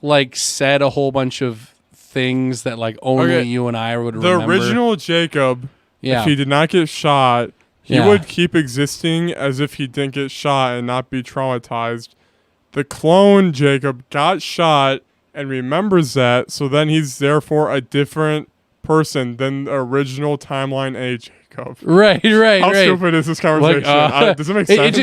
like said a whole bunch of things that like only Okay, you and I would The remember. original Jacob, Yeah. if he did not get shot, he Yeah. would keep existing as if he didn't get shot and not be traumatized. The clone Jacob got shot and remembers that, so then he's therefore a different person than the original timeline A Jacob. Right. How right. stupid is this conversation? Does it make sense?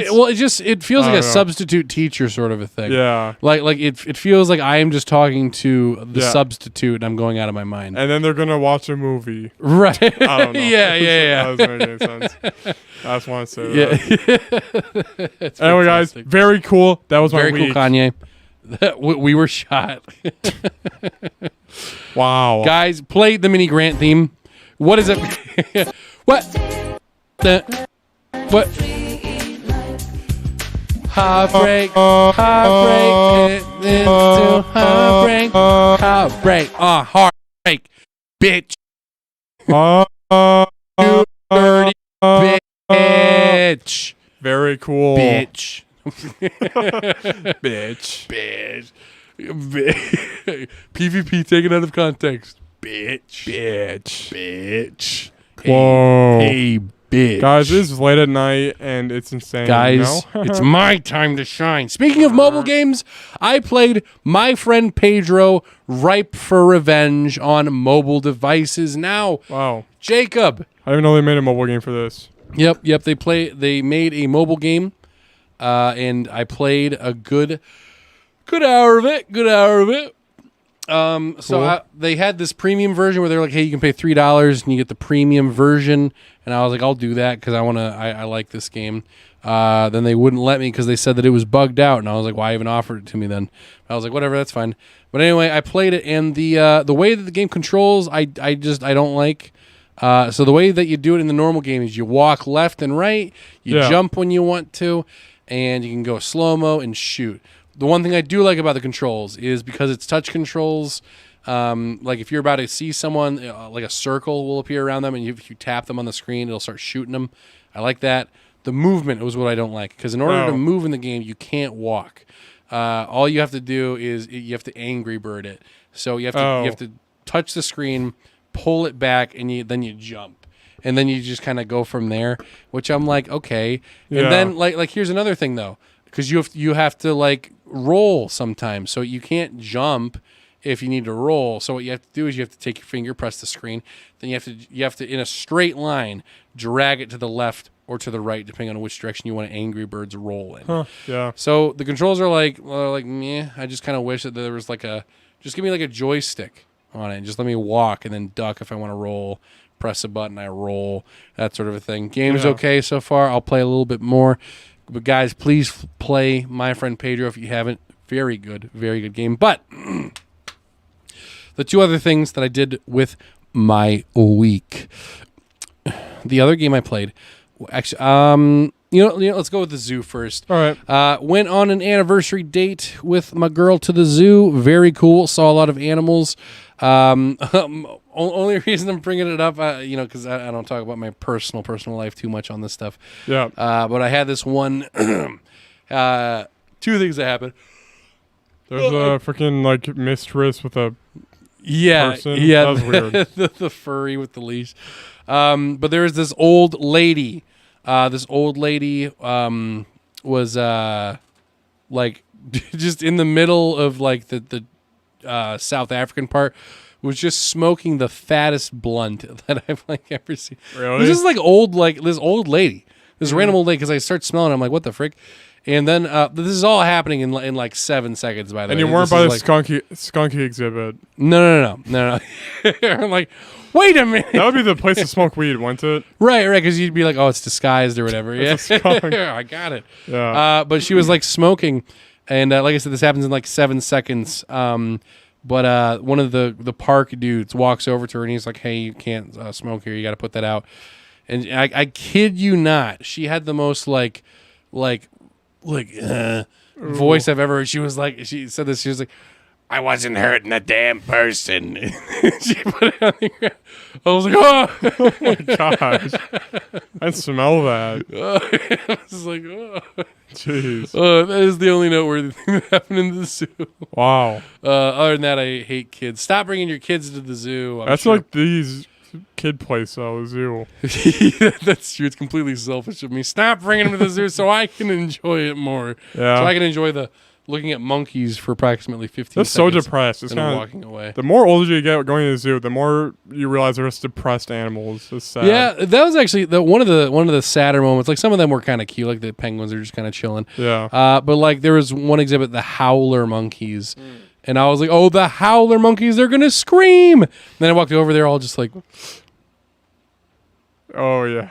It feels like I a don't know. substitute teacher sort of a thing. Yeah. Like it feels like I am just talking to the Yeah. substitute and I'm going out of my mind. And then they're gonna watch a movie. Right. I don't know. Yeah. That doesn't make any sense. I just want to say Yeah. that. It's Anyway, guys, fantastic. very cool. That was Very my cool, week. Kanye. We were shot. Wow. Guys, play the mini Grant theme. What is it? What? What? Heartbreak, into heartbreak, heartbreak, bitch, you dirty bitch, Very cool. bitch, Bitch. bitch. PvP taken out of context, bitch, Bitch. bitch. Whoa. Hey, bitch. Guys, it's late at night and it's insane. Guys, you know? it's my time to shine. Speaking of mobile games, I played My Friend Pedro Ripe for Revenge on mobile devices now. Wow. Jacob. I didn't even know they made a mobile game for this. Yep. They made a mobile game, and I played a good hour of it. Cool. They had this premium version where they're like, hey, you can pay $3 and you get the premium version. And I was like, I'll do that because I like this game. Then they wouldn't let me because they said that it was bugged out. And I was like, why even offer it to me then? I was like, whatever, that's fine. But anyway, I played it, and the way that the game controls, I don't like. So the way that you do it in the normal game is you walk left and right, you Yeah. jump when you want to, and you can go slow-mo and shoot. The one thing I do like about the controls is because it's touch controls, like if you're about to see someone, like a circle will appear around them, and if you tap them on the screen, it'll start shooting them. I like that. The movement was what I don't like, because in order to move in the game, you can't walk. All you have to do is you have to Angry Bird it. So you have to touch the screen, pull it back, and then you jump. And then you just kind of go from there, which I'm like, okay. Yeah. And then like here's another thing though, because you have to like roll sometimes, so you can't jump if you need to roll. So what you have to do is you have to take your finger, press the screen, then you have to in a straight line drag it to the left or to the right, depending on which direction you want Angry Birds roll in. Huh. Yeah. So the controls are like meh. I just kind of wish that there was just give me like a joystick on it and just let me walk and then duck if I want to roll. Press a button, I roll, that sort of a thing. Game's Yeah. okay so far. I'll play a little bit more. But guys, please play My Friend Pedro if you haven't. Very good game. But the two other things that I did with my week. The other game I played, actually, let's go with the zoo first. All right. Went on an anniversary date with my girl to the zoo. Very cool. Saw a lot of animals. Only reason I'm bringing it up, because I don't talk about my personal life too much on this stuff. Yeah. But I had this one, 2 things that happened. There's a freaking like mistress with a Yeah, person. yeah, That was weird. the furry with the leash. But there was this old lady. This old lady was like just in the middle of like the South African part, was just smoking the fattest blunt that I've like ever seen. Really? It was just like this old lady, this random old lady. Because I start smelling it, I'm like, what the frick? And then this is all happening in like 7 seconds. By the way, And you weren't This by the is like, skunky exhibit. No. I'm like, wait a minute. That would be the place to smoke weed, wouldn't it? Right, because you'd be like, oh, it's disguised or whatever. Yeah, It's a skunk. I got it. Yeah. But she was like smoking, and like I said, this happens in like 7 seconds. But one of the park dudes walks over to her and he's like, hey, you can't smoke here. You got to put that out. And I kid you not, she had the most like voice I've ever heard. She said this. She was like, I wasn't hurting a damn person. She put it on the ground. I was like, oh Oh my gosh. I smell that. I was like, oh. Jeez. That is the only noteworthy thing that happened in the zoo. Wow. Other than that, I hate kids. Stop bringing your kids to the zoo. That's like these kid place though, zoo. That's true. It's completely selfish of me. Stop bringing them to the zoo so I can enjoy it more. Yeah. So I can enjoy the looking at monkeys for approximately 15 That's so seconds. depressed. It's and kind walking away. The more older you get going to the zoo, the more you realize there's depressed animals. It's sad. Yeah, that was actually one of the sadder moments. Like some of them were kind of cute, like the penguins are just kind of chilling. Yeah. But like there was one exhibit, the howler monkeys, and I was like, oh, the howler monkeys, they're gonna scream. And then I walked over there, all just like, Oh yeah.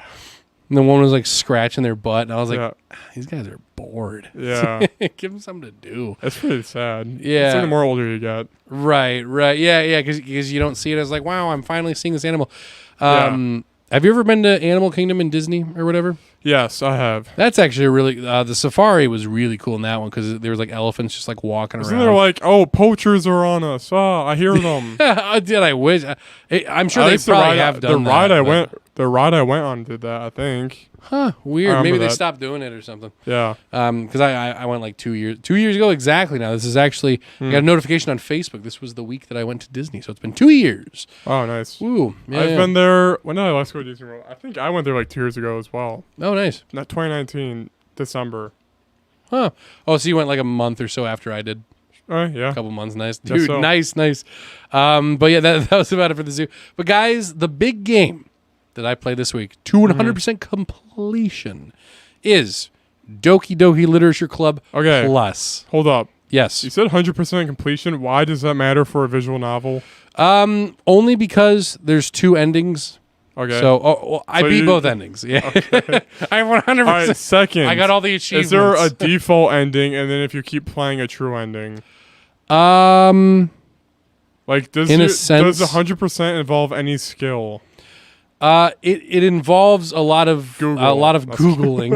and the one was like scratching their butt, and I was like, Yeah. these guys are bored. Yeah. Give them something to do. It's pretty sad. Yeah. It's like the more older you get. Right. Yeah, because you don't see it as like, wow, I'm finally seeing this animal. Yeah. Have you ever been to Animal Kingdom in Disney or whatever? Yes, I have. That's actually a really the safari was really cool in that one because there was like elephants just like walking Isn't around. there like, oh, poachers are on us? Oh, I hear them. I wish. I'm sure At they least the probably ride- have done the ride that, I but- went. The ride I went on did that. I think. Huh? Weird. I Maybe remember they that. stopped doing it or something. Yeah. Because I went like 2 years ago exactly. Now this is actually I got a notification on Facebook. This was the week that I went to Disney, so it's been 2 years. Oh, nice. Ooh, yeah, I've yeah. been there. When did I last go to Disney World? I think I went there like 2 years ago as well. Oh, nice. Not 2019 December. Huh? Oh, so you went like a month or so after I did. Yeah. A couple months. Nice, Guess dude. so. Nice. But yeah, that was about it for the zoo. But guys, the big game that I played this week to 100% completion is Doki Doki Literature Club Okay. Plus. Hold up. Yes. You said 100% completion. Why does that matter for a visual novel? Only because there's 2 endings. Okay. So I So beat you- both endings. Yeah. I 100%. all right. Second. I got all the achievements. Is there a default ending, and then if you keep playing a true ending? Like does In a does sense- 100% involve any skill? It involves a lot of Google. Googling.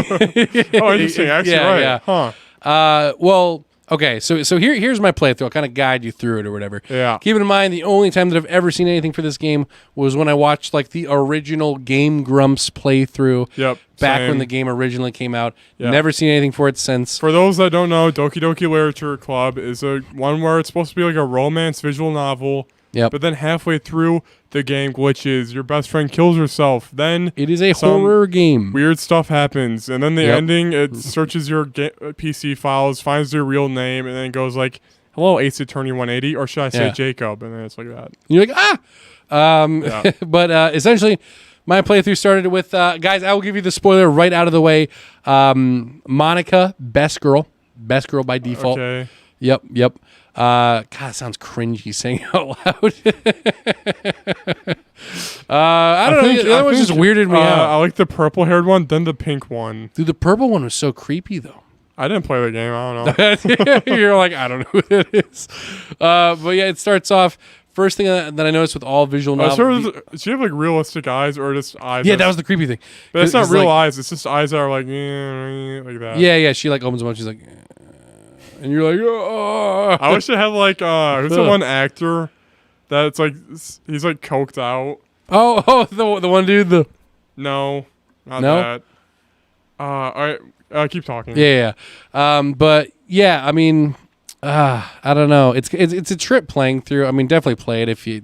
Oh, interesting. Actually, Yeah, right. yeah. Huh. Well, okay. So here's my playthrough. I'll kind of guide you through it or whatever. Yeah. Keep in mind, the only time that I've ever seen anything for this game was when I watched like the original Game Grumps playthrough. Yep. Back same. when the game originally came out. Yeah. Never seen anything for it since. For those that don't know, Doki Doki Literature Club is a one where it's supposed to be like a romance visual novel. Yep. But then halfway through, the game glitches. Your best friend kills herself. Then It is a some horror game. weird stuff happens, and then the Yep. ending, it searches your PC files, finds your real name, and then it goes like, "Hello, Ace Attorney 180," or should I say Yeah. Jacob? And then it's like that. You're like, Yeah. But essentially, my playthrough started with, guys, I will give you the spoiler right out of the way. Monica, best girl by default. Okay. Yep. God, it sounds cringy saying it out loud. I don't know. The other one just weirded me I out. like the purple-haired one, then the pink one. Dude, the purple one was so creepy, though. I didn't play the game. I don't know. You're like, I don't know who that is. But yeah, it starts off first thing that I noticed with all visual novels. Does she have like realistic eyes or just eyes? Yeah, that was the creepy thing. But it's not It's real like- eyes. It's just eyes that are like that. Yeah. She like opens them up. She's like, and you're like, oh. I wish it had like who's the one actor that's like he's like coked out. Oh, the one dude. No, not No? that. All right, keep talking. Yeah. But yeah, I mean, I don't know. It's a trip playing through. I mean, definitely play it if you.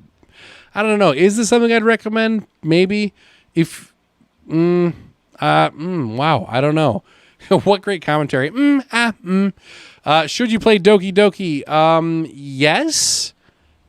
I don't know. Is this something I'd recommend? Maybe. If. Wow. I don't know. What great commentary. Should you play Doki Doki? Yes.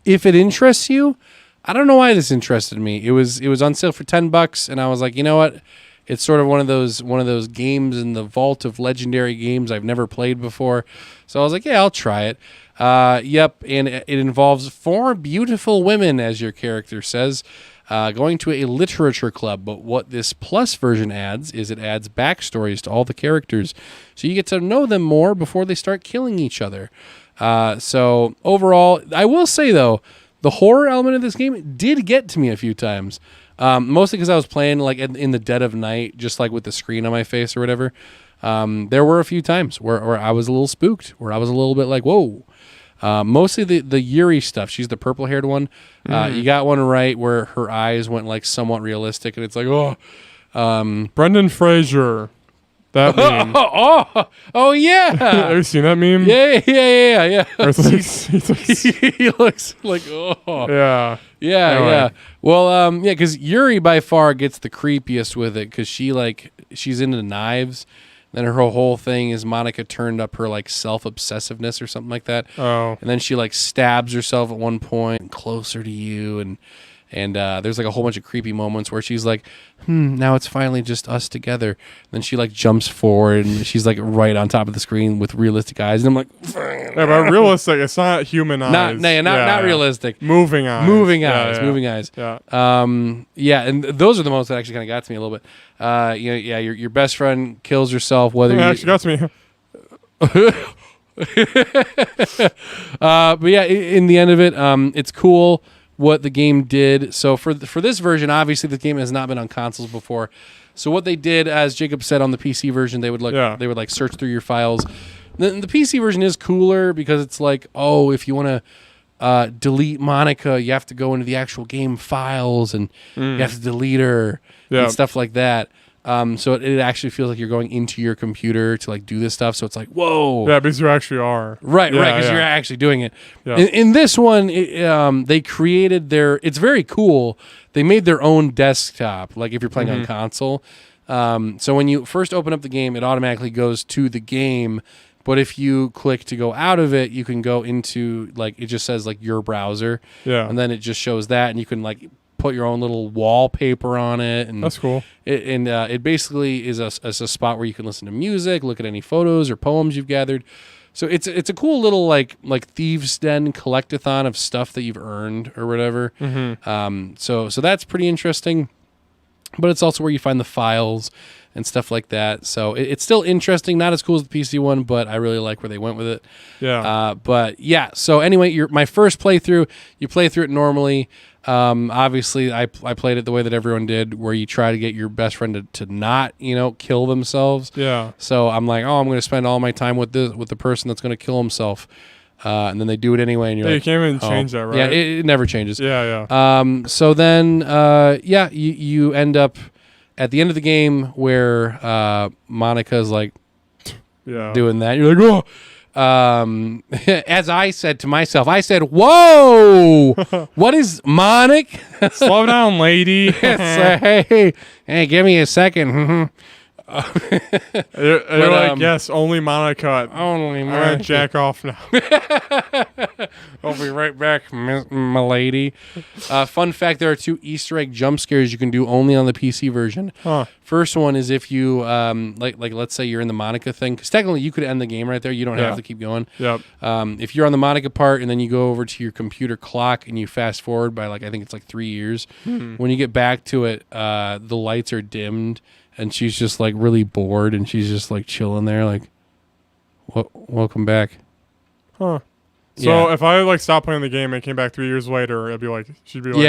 If it interests you. I don't know why this interested me. It was on sale for $10, and I was like, you know what? It's sort of one of those games in the vault of legendary games I've never played before. So I was like, yeah, I'll try it. Yep, and it involves 4 beautiful women, as your character says, going to a literature club. But what this plus version adds is it adds backstories to all the characters. So you get to know them more before they start killing each other. So overall, I will say, though, the horror element of this game did get to me a few times. Mostly because I was playing like in the dead of night, just like with the screen on my face or whatever. There were a few times where I was a little spooked, where I was a little bit like, whoa. Mostly the Yuri stuff. She's the purple-haired one. You got one right where her eyes went like somewhat realistic, and it's like, oh. Brendan Fraser. That meme. Oh yeah. Have you seen that meme? Yeah. Where it's like, it's like, He looks like, oh. yeah. Yeah, Anyway. yeah. Well, yeah, because Yuri by far gets the creepiest with it because she's into knives. Then her whole thing is Monica turned up her like self-obsessiveness or something like that. Oh. And then she like stabs herself at one point closer to you, and there's like a whole bunch of creepy moments where she's like, now it's finally just us together. And then she like jumps forward and she's like right on top of the screen with realistic eyes, and I'm like, Yeah, but realistic. It's not human eyes. not realistic. Moving eyes. Moving Yeah, eyes, yeah. moving eyes. Yeah. Yeah, and those are the moments that actually kind of got to me a little bit. Your best friend kills herself. Whether It you actually got to me. but yeah, in the end of it, it's cool what the game did. So for this version, obviously the game has not been on consoles before. So what they did, as Jacob said, on the PC version, they would like search through your files. The PC version is cooler because it's like, oh, if you want to delete Monica, you have to go into the actual game files and you have to delete her and stuff like that. So it actually feels like you're going into your computer to like do this stuff. So it's like, whoa. Yeah, because you actually are. Right, Yeah, because you're actually doing it. Yeah. In this one, they created it's very cool. They made their own desktop, like if you're playing on console. So when you first open up the game, it automatically goes to the game. But if you click to go out of it, you can go into, like, it just says, like, your browser. Yeah. And then it just shows that, and you can, like, put your own little wallpaper on it. And That's cool. It basically is a spot where you can listen to music, look at any photos or poems you've gathered. So it's a cool little, like Thieves' Den collectathon of stuff that you've earned or whatever. So that's pretty interesting. But it's also where you find the files and stuff like that. So it's still interesting. Not as cool as the PC one, but I really like where they went with it. Yeah. But yeah. So anyway, my first playthrough, you play through it normally. Obviously, I played it the way that everyone did, where you try to get your best friend to not, kill themselves. Yeah. So I'm like, I'm going to spend all my time with the person that's going to kill himself. And then they do it anyway, and you're like, you can't even change that, right? Yeah, it never changes. Yeah. So then, you end up at the end of the game where Monica's like doing that. You're like, oh. As I said to myself, I said, whoa, what is Monica? Slow down, lady. Hey, give me a second. You're like, yes, only Monica. Only I'm going to jack off now. I'll be right back, my lady. Fun fact, there are 2 Easter egg jump scares you can do only on the PC version. Huh. First one is if you, like let's say you're in the Monica thing, because technically you could end the game right there. You don't have to keep going. Yep. If you're on the Monica part and then you go over to your computer clock and you fast forward by, like, I think it's like 3 years, when you get back to it, the lights are dimmed and she's just, like, really bored and she's just, like, chilling there, like, welcome back. Huh. So Yeah. if I like stopped playing the game and came back 3 years later, it'd be like she'd be like,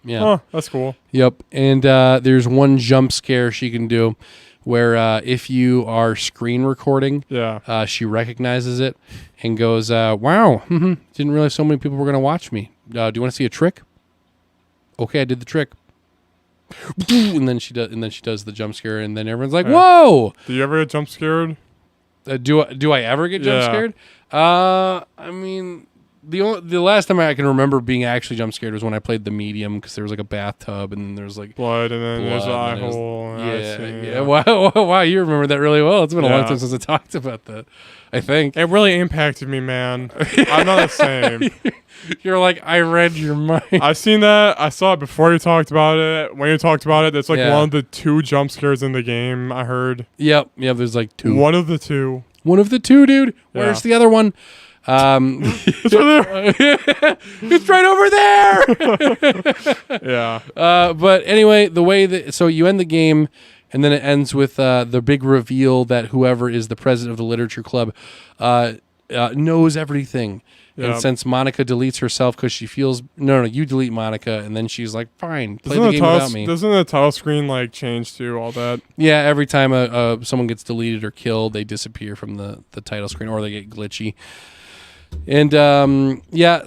Yeah. oh, that's cool. Yep. And there's one jump scare she can do where if you are screen recording, she recognizes it and goes, wow, didn't realize so many people were going to watch me. Do you want to see a trick? Okay, I did the trick. And then she does the jump scare, and then everyone's like, whoa. Do you ever get jump scared? Do I ever get jump scared? I mean, the last time I can remember being actually jump scared was when I played the medium because there was like a bathtub and then there was like blood and then there's an eye and hole. Yeah. Wow, you remember that really well. It's been a long time since I talked about that. I think it really impacted me, man. I'm not the same. You're like, I read your mind. I've seen that. I saw it before you talked about it. When you talked about it, that's like one of the 2 jump scares in the game. I heard. Yep. There's like 2. One of the 2. One of the 2, dude. Where's the other one? It's right there. It's right over there. Yeah. But anyway, the way that so you end the game, and then it ends with the big reveal that whoever is the president of the literature club knows everything. Yep. And since Monica deletes herself because she feels you delete Monica, and then she's like, fine, play the game without me. Doesn't the title screen like change to all that? Yeah, every time someone gets deleted or killed, they disappear from the title screen or they get glitchy. And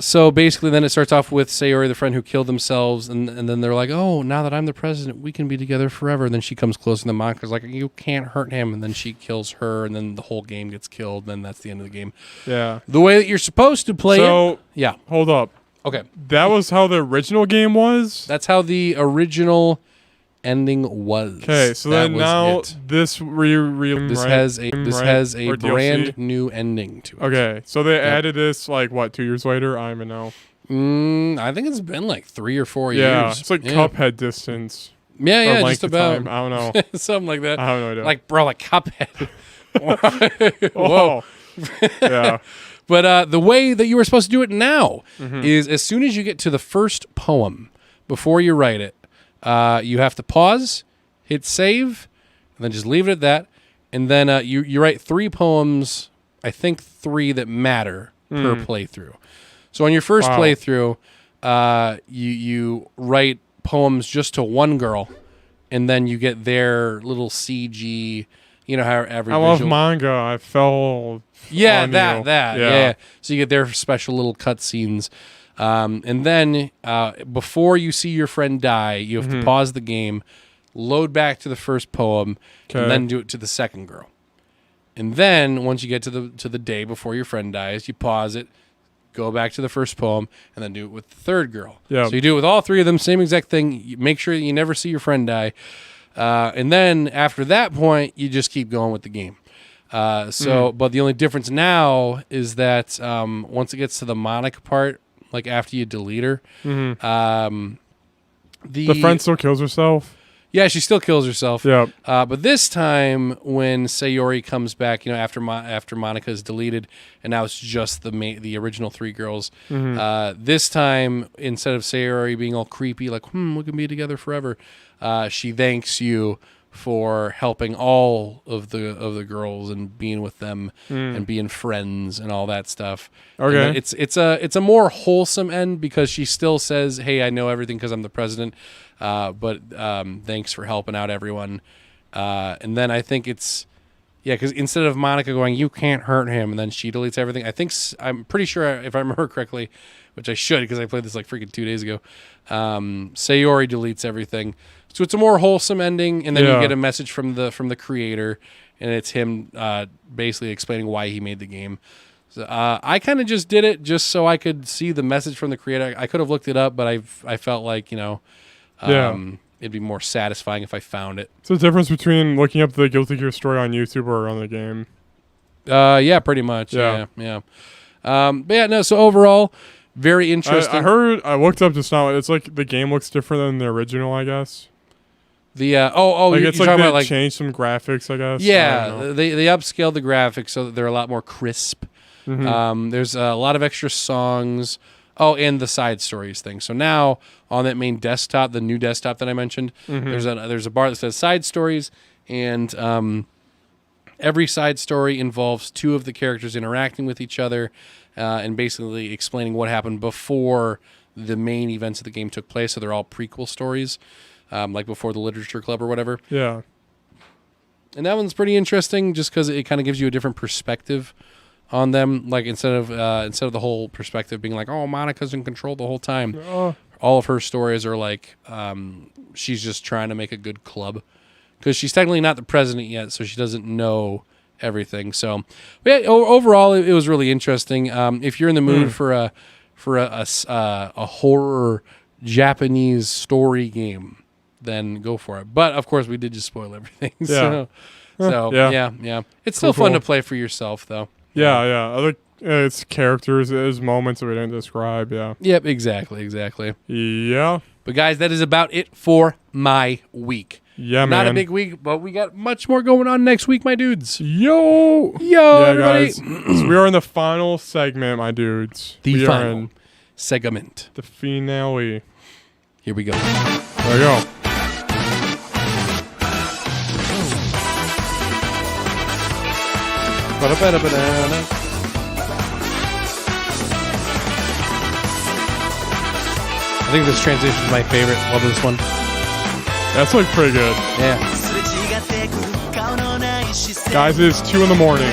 so basically then it starts off with Sayori, the friend who killed themselves, and then they're like, oh, now that I'm the president, we can be together forever. And then she comes closer, and the Monica's like, you can't hurt him, and then she kills her, and then the whole game gets killed, and then that's the end of the game. Yeah. The way that you're supposed to play it. Yeah. Hold up. Okay. That was how the original game was? That's how the original ending was. Okay, so then now this has a brand new ending to it. Okay, so they added this like what, 2 years later? I don't even know. I think it's been like 3 or 4 yeah, years. it's like Cuphead distance. Yeah, just about. I don't know. Something like that. I have no idea. Like, bro, like Cuphead. Whoa. Yeah. But the way that you were supposed to do it now is as soon as you get to the first poem, before you write it, you have to pause, hit save, and then just leave it at that. And then you write 3 poems, I think 3 that matter per playthrough. So on your first playthrough, you write poems just to one girl, and then you get their little CG. You know how every I love manga. I fell. Yeah. So you get their special little cutscenes. And then before you see your friend die, you have to pause the game, load back to the first poem, and then do it to the second girl. And then once you get to the day before your friend dies, you pause it, go back to the first poem, and then do it with the third girl. Yep. So you do it with all 3 of them, same exact thing. You make sure you never see your friend die. And then after that point, you just keep going with the game. But the only difference now is that once it gets to the Monica part, like after you delete her, the friend still kills herself. Yeah, she still kills herself. Yeah. But this time, when Sayori comes back, after Monica is deleted, and now it's just the original 3 girls. This time, instead of Sayori being all creepy, like we can be together forever, she thanks you for helping all of the girls and being with them and being friends and all that stuff. Okay. It's a more wholesome end because she still says, "Hey, I know everything because I'm the president, but thanks for helping out everyone." And then I think it's because instead of Monica going, "You can't hurt him," and then she deletes everything, I'm pretty sure if I remember correctly, which I should because I played this like freaking 2 days ago. Sayori deletes everything. So it's a more wholesome ending, and then you get a message from the creator, and it's him basically explaining why he made the game. So, I kind of just did it just so I could see the message from the creator. I could have looked it up, but I felt like it'd be more satisfying if I found it. It's the difference between looking up the Guilty Gear story on YouTube or on the game. Yeah, pretty much. Yeah. So overall, very interesting. I looked up just now. It's like the game looks different than the original, I guess. It's like talking they about changed some graphics, I guess. Yeah, they upscaled the graphics so that they're a lot more crisp. There's a lot of extra songs. Oh, and the side stories thing. So now on that main desktop, the new desktop that I mentioned, there's a bar that says side stories, and Every side story involves two of the characters interacting with each other and basically explaining what happened before the main events of the game took place. So they're all prequel stories, like before the Literature Club or whatever. Yeah. And that one's pretty interesting just because it kind of gives you a different perspective on them. Like instead of the whole perspective being like, oh, Monica's in control the whole time. All of her stories are like she's just trying to make a good club. Because she's technically not the president yet, so she doesn't know everything. So, but yeah, overall, it was really interesting. If you're in the mood for a horror Japanese story game, then go for it. But of course, we did just spoil everything. Yeah. Yeah. It's still fun to play for yourself, though. Yeah. Other it's characters, it's moments that we didn't describe. Yeah. Yep. Exactly. Yeah. But guys, that is about it for my week. Yeah, man. Not a big week, but we got much more going on next week, my dudes. Yo, everybody. guys. So we are in the final segment, my dudes. The we final are in segment. the finale. Here we go. There we go. I think this transition is my favorite. Love this one. That's like pretty good. Yeah. Guys, it is 2 in the morning.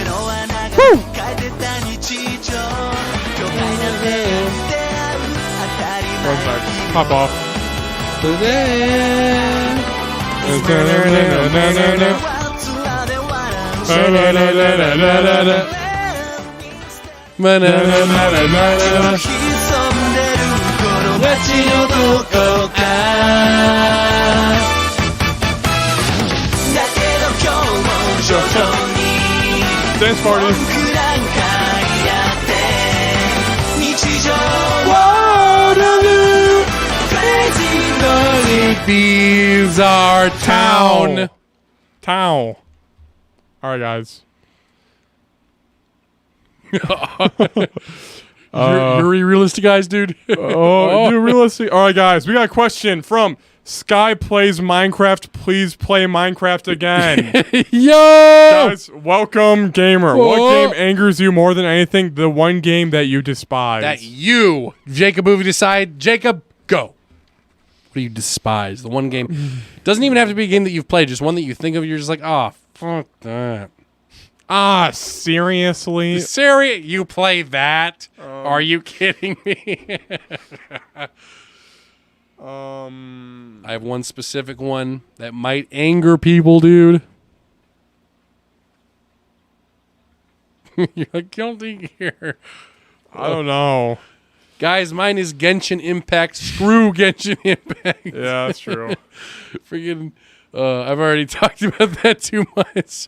One sec. Pop off. Dance party. These are town. All right, guys. You're realistic guys, dude. Dude, realistic. All right, guys. We got a question from Sky Plays Minecraft. Please play Minecraft again. Yo! Guys, welcome, gamer. Whoa. What game angers you more than anything? The one game that you despise. That you, Jacob, movie decide. Jacob, go. What do you despise? The one game. Doesn't even have to be a game that you've played. Just one that you think of. You're just like, oh, fuck that. Seriously? Siri, you play that? Are you kidding me? I have one specific one that might anger people, dude. You're like, guilty here. I don't know. Guys, mine is Genshin Impact. Screw Genshin Impact. Yeah, that's true. Freaking, I've already talked about that too much.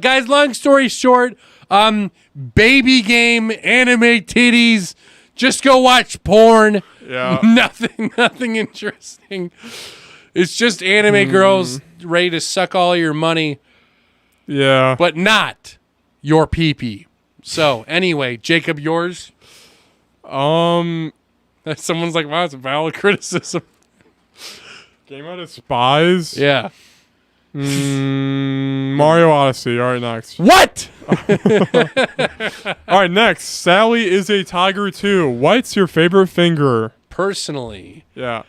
Guys, long story short, baby game, anime titties. Just go watch porn. Yeah. Nothing interesting. It's just anime girls ready to suck all your money, Yeah. but not your pee-pee. So, anyway, Jacob, yours? Someone's like, wow, it's a valid criticism. Game I despise? Yeah. Mario Odyssey. All right, next. What? All right, next. Sally is a tiger too. What's your favorite finger? Personally, Yeah.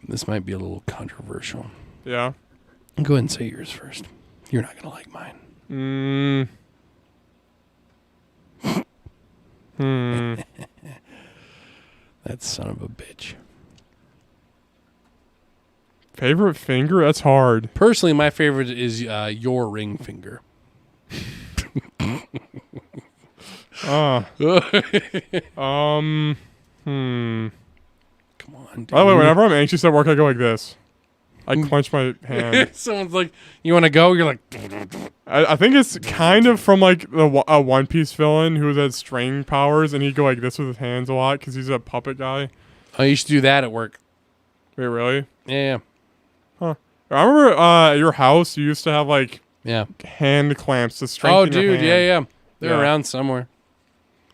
this might be a little controversial. Yeah. Go ahead and say yours first. You're not going to like mine. That son of a bitch. Favorite finger? That's hard. Personally, my favorite is your ring finger. Hmm. Come on, dude. By the way, whenever I'm anxious at work, I go like this. I clench my hand. Someone's like, you want to go? You're like, I think it's kind of from like a One Piece villain who has string powers, and he'd go like this with his hands a lot because he's a puppet guy. oh, you should do that at work. Wait, really? Yeah. Huh. I remember at your house, you used to have like Yeah. hand clamps to strengthen Oh, your dude. hand. Yeah. They're Yeah. around somewhere.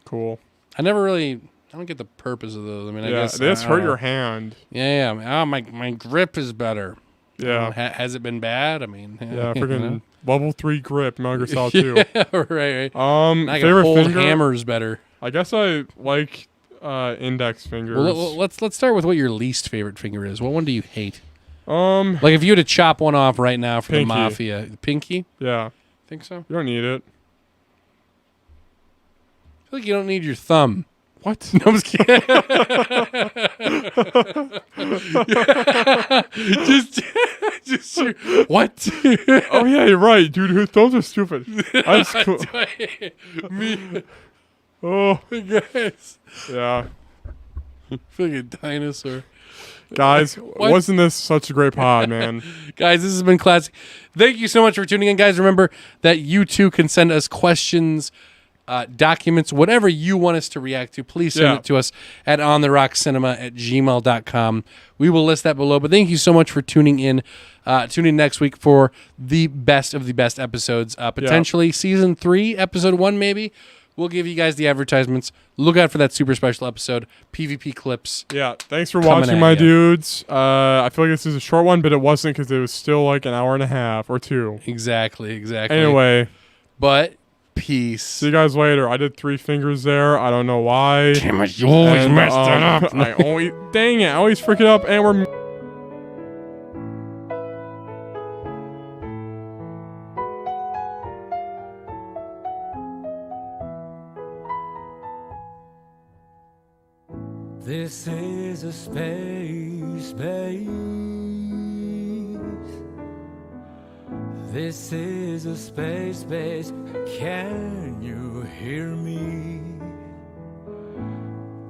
Cool. I don't get the purpose of those. I mean, I Yeah, guess they just I don't hurt know. your hand. Yeah. Oh, my grip is better. Yeah. Has it been bad? I mean, Yeah, you freaking know? level 3 grip, Metal Gear Solid 2. Yeah, right. I can Favorite hold finger? hammers better. I guess I like index fingers. Well, let's start with what your least favorite finger is. What one do you hate? Um, Like if you had to chop one off right now for Pinky. the Mafia, pinky? yeah, Think so? you don't need it. I feel like you don't need your thumb. What? No, I'm just kidding. just what? Oh yeah, you're right, dude. Those are stupid. That's cool. Me, Oh guys, yeah, fucking dinosaur. guys, What? wasn't this such a great pod, man? Guys, this has been classic. Thank you so much for tuning in, guys. Remember that you too can send us questions, documents, whatever you want us to react to. Please send Yeah. it to us at ontherockcinema@gmail.com. We will list that below. But thank you so much for tuning in. Tune in next week for the best of the best episodes. Potentially season 3, episode 1, maybe. We'll give you guys the advertisements. Look out for that super special episode, PvP clips. Yeah, thanks for Coming watching, at my ya. dudes. I feel like this is a short one, but it wasn't because it was still like an hour and a half or 2. Exactly. Anyway, But peace. see you guys later. I did 3 fingers there. I don't know why. Damn it, you always And, messed it up. dang it, I always freak it up, and we're. This is a space base. This is a space base. Can you hear me?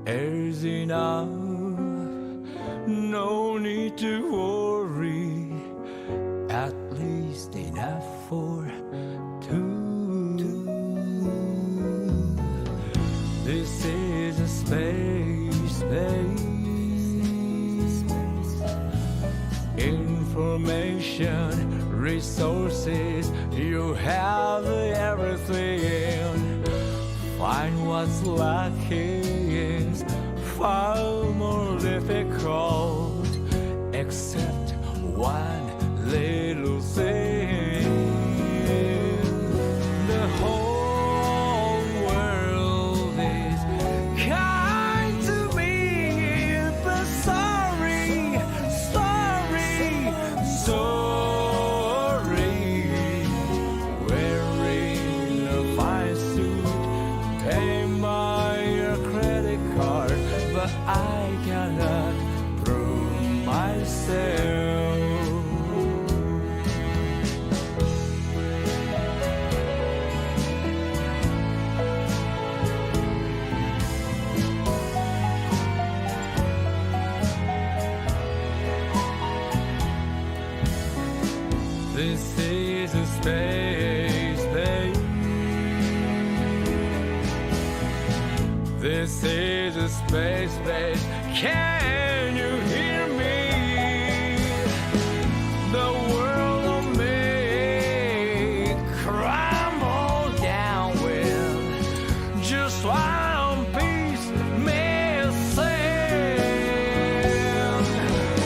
Air's enough. No need to worry. At least enough for 2. This is a space base. Information, resources, you have everything. Find what's lacking is far more difficult, except one little thing. The whole world is kind to me, but sorry, wearing a fine suit, pay my credit card, but I cannot prove myself. This is a space base. This is a space base. Can you hear me? The world of me crumble down with just one piece missing.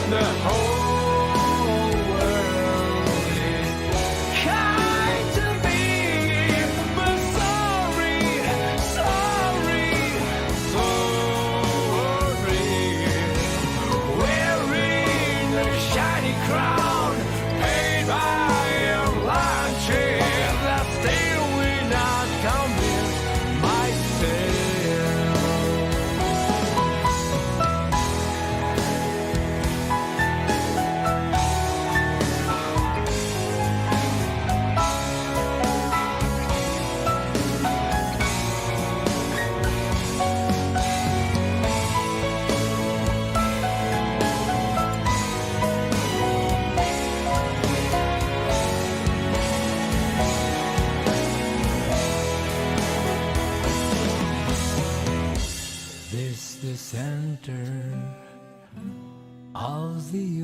The whole world is kind to me, but sorry, wearing a shiny crown, paid by a lion chain, that still will not convince myself. This the center of the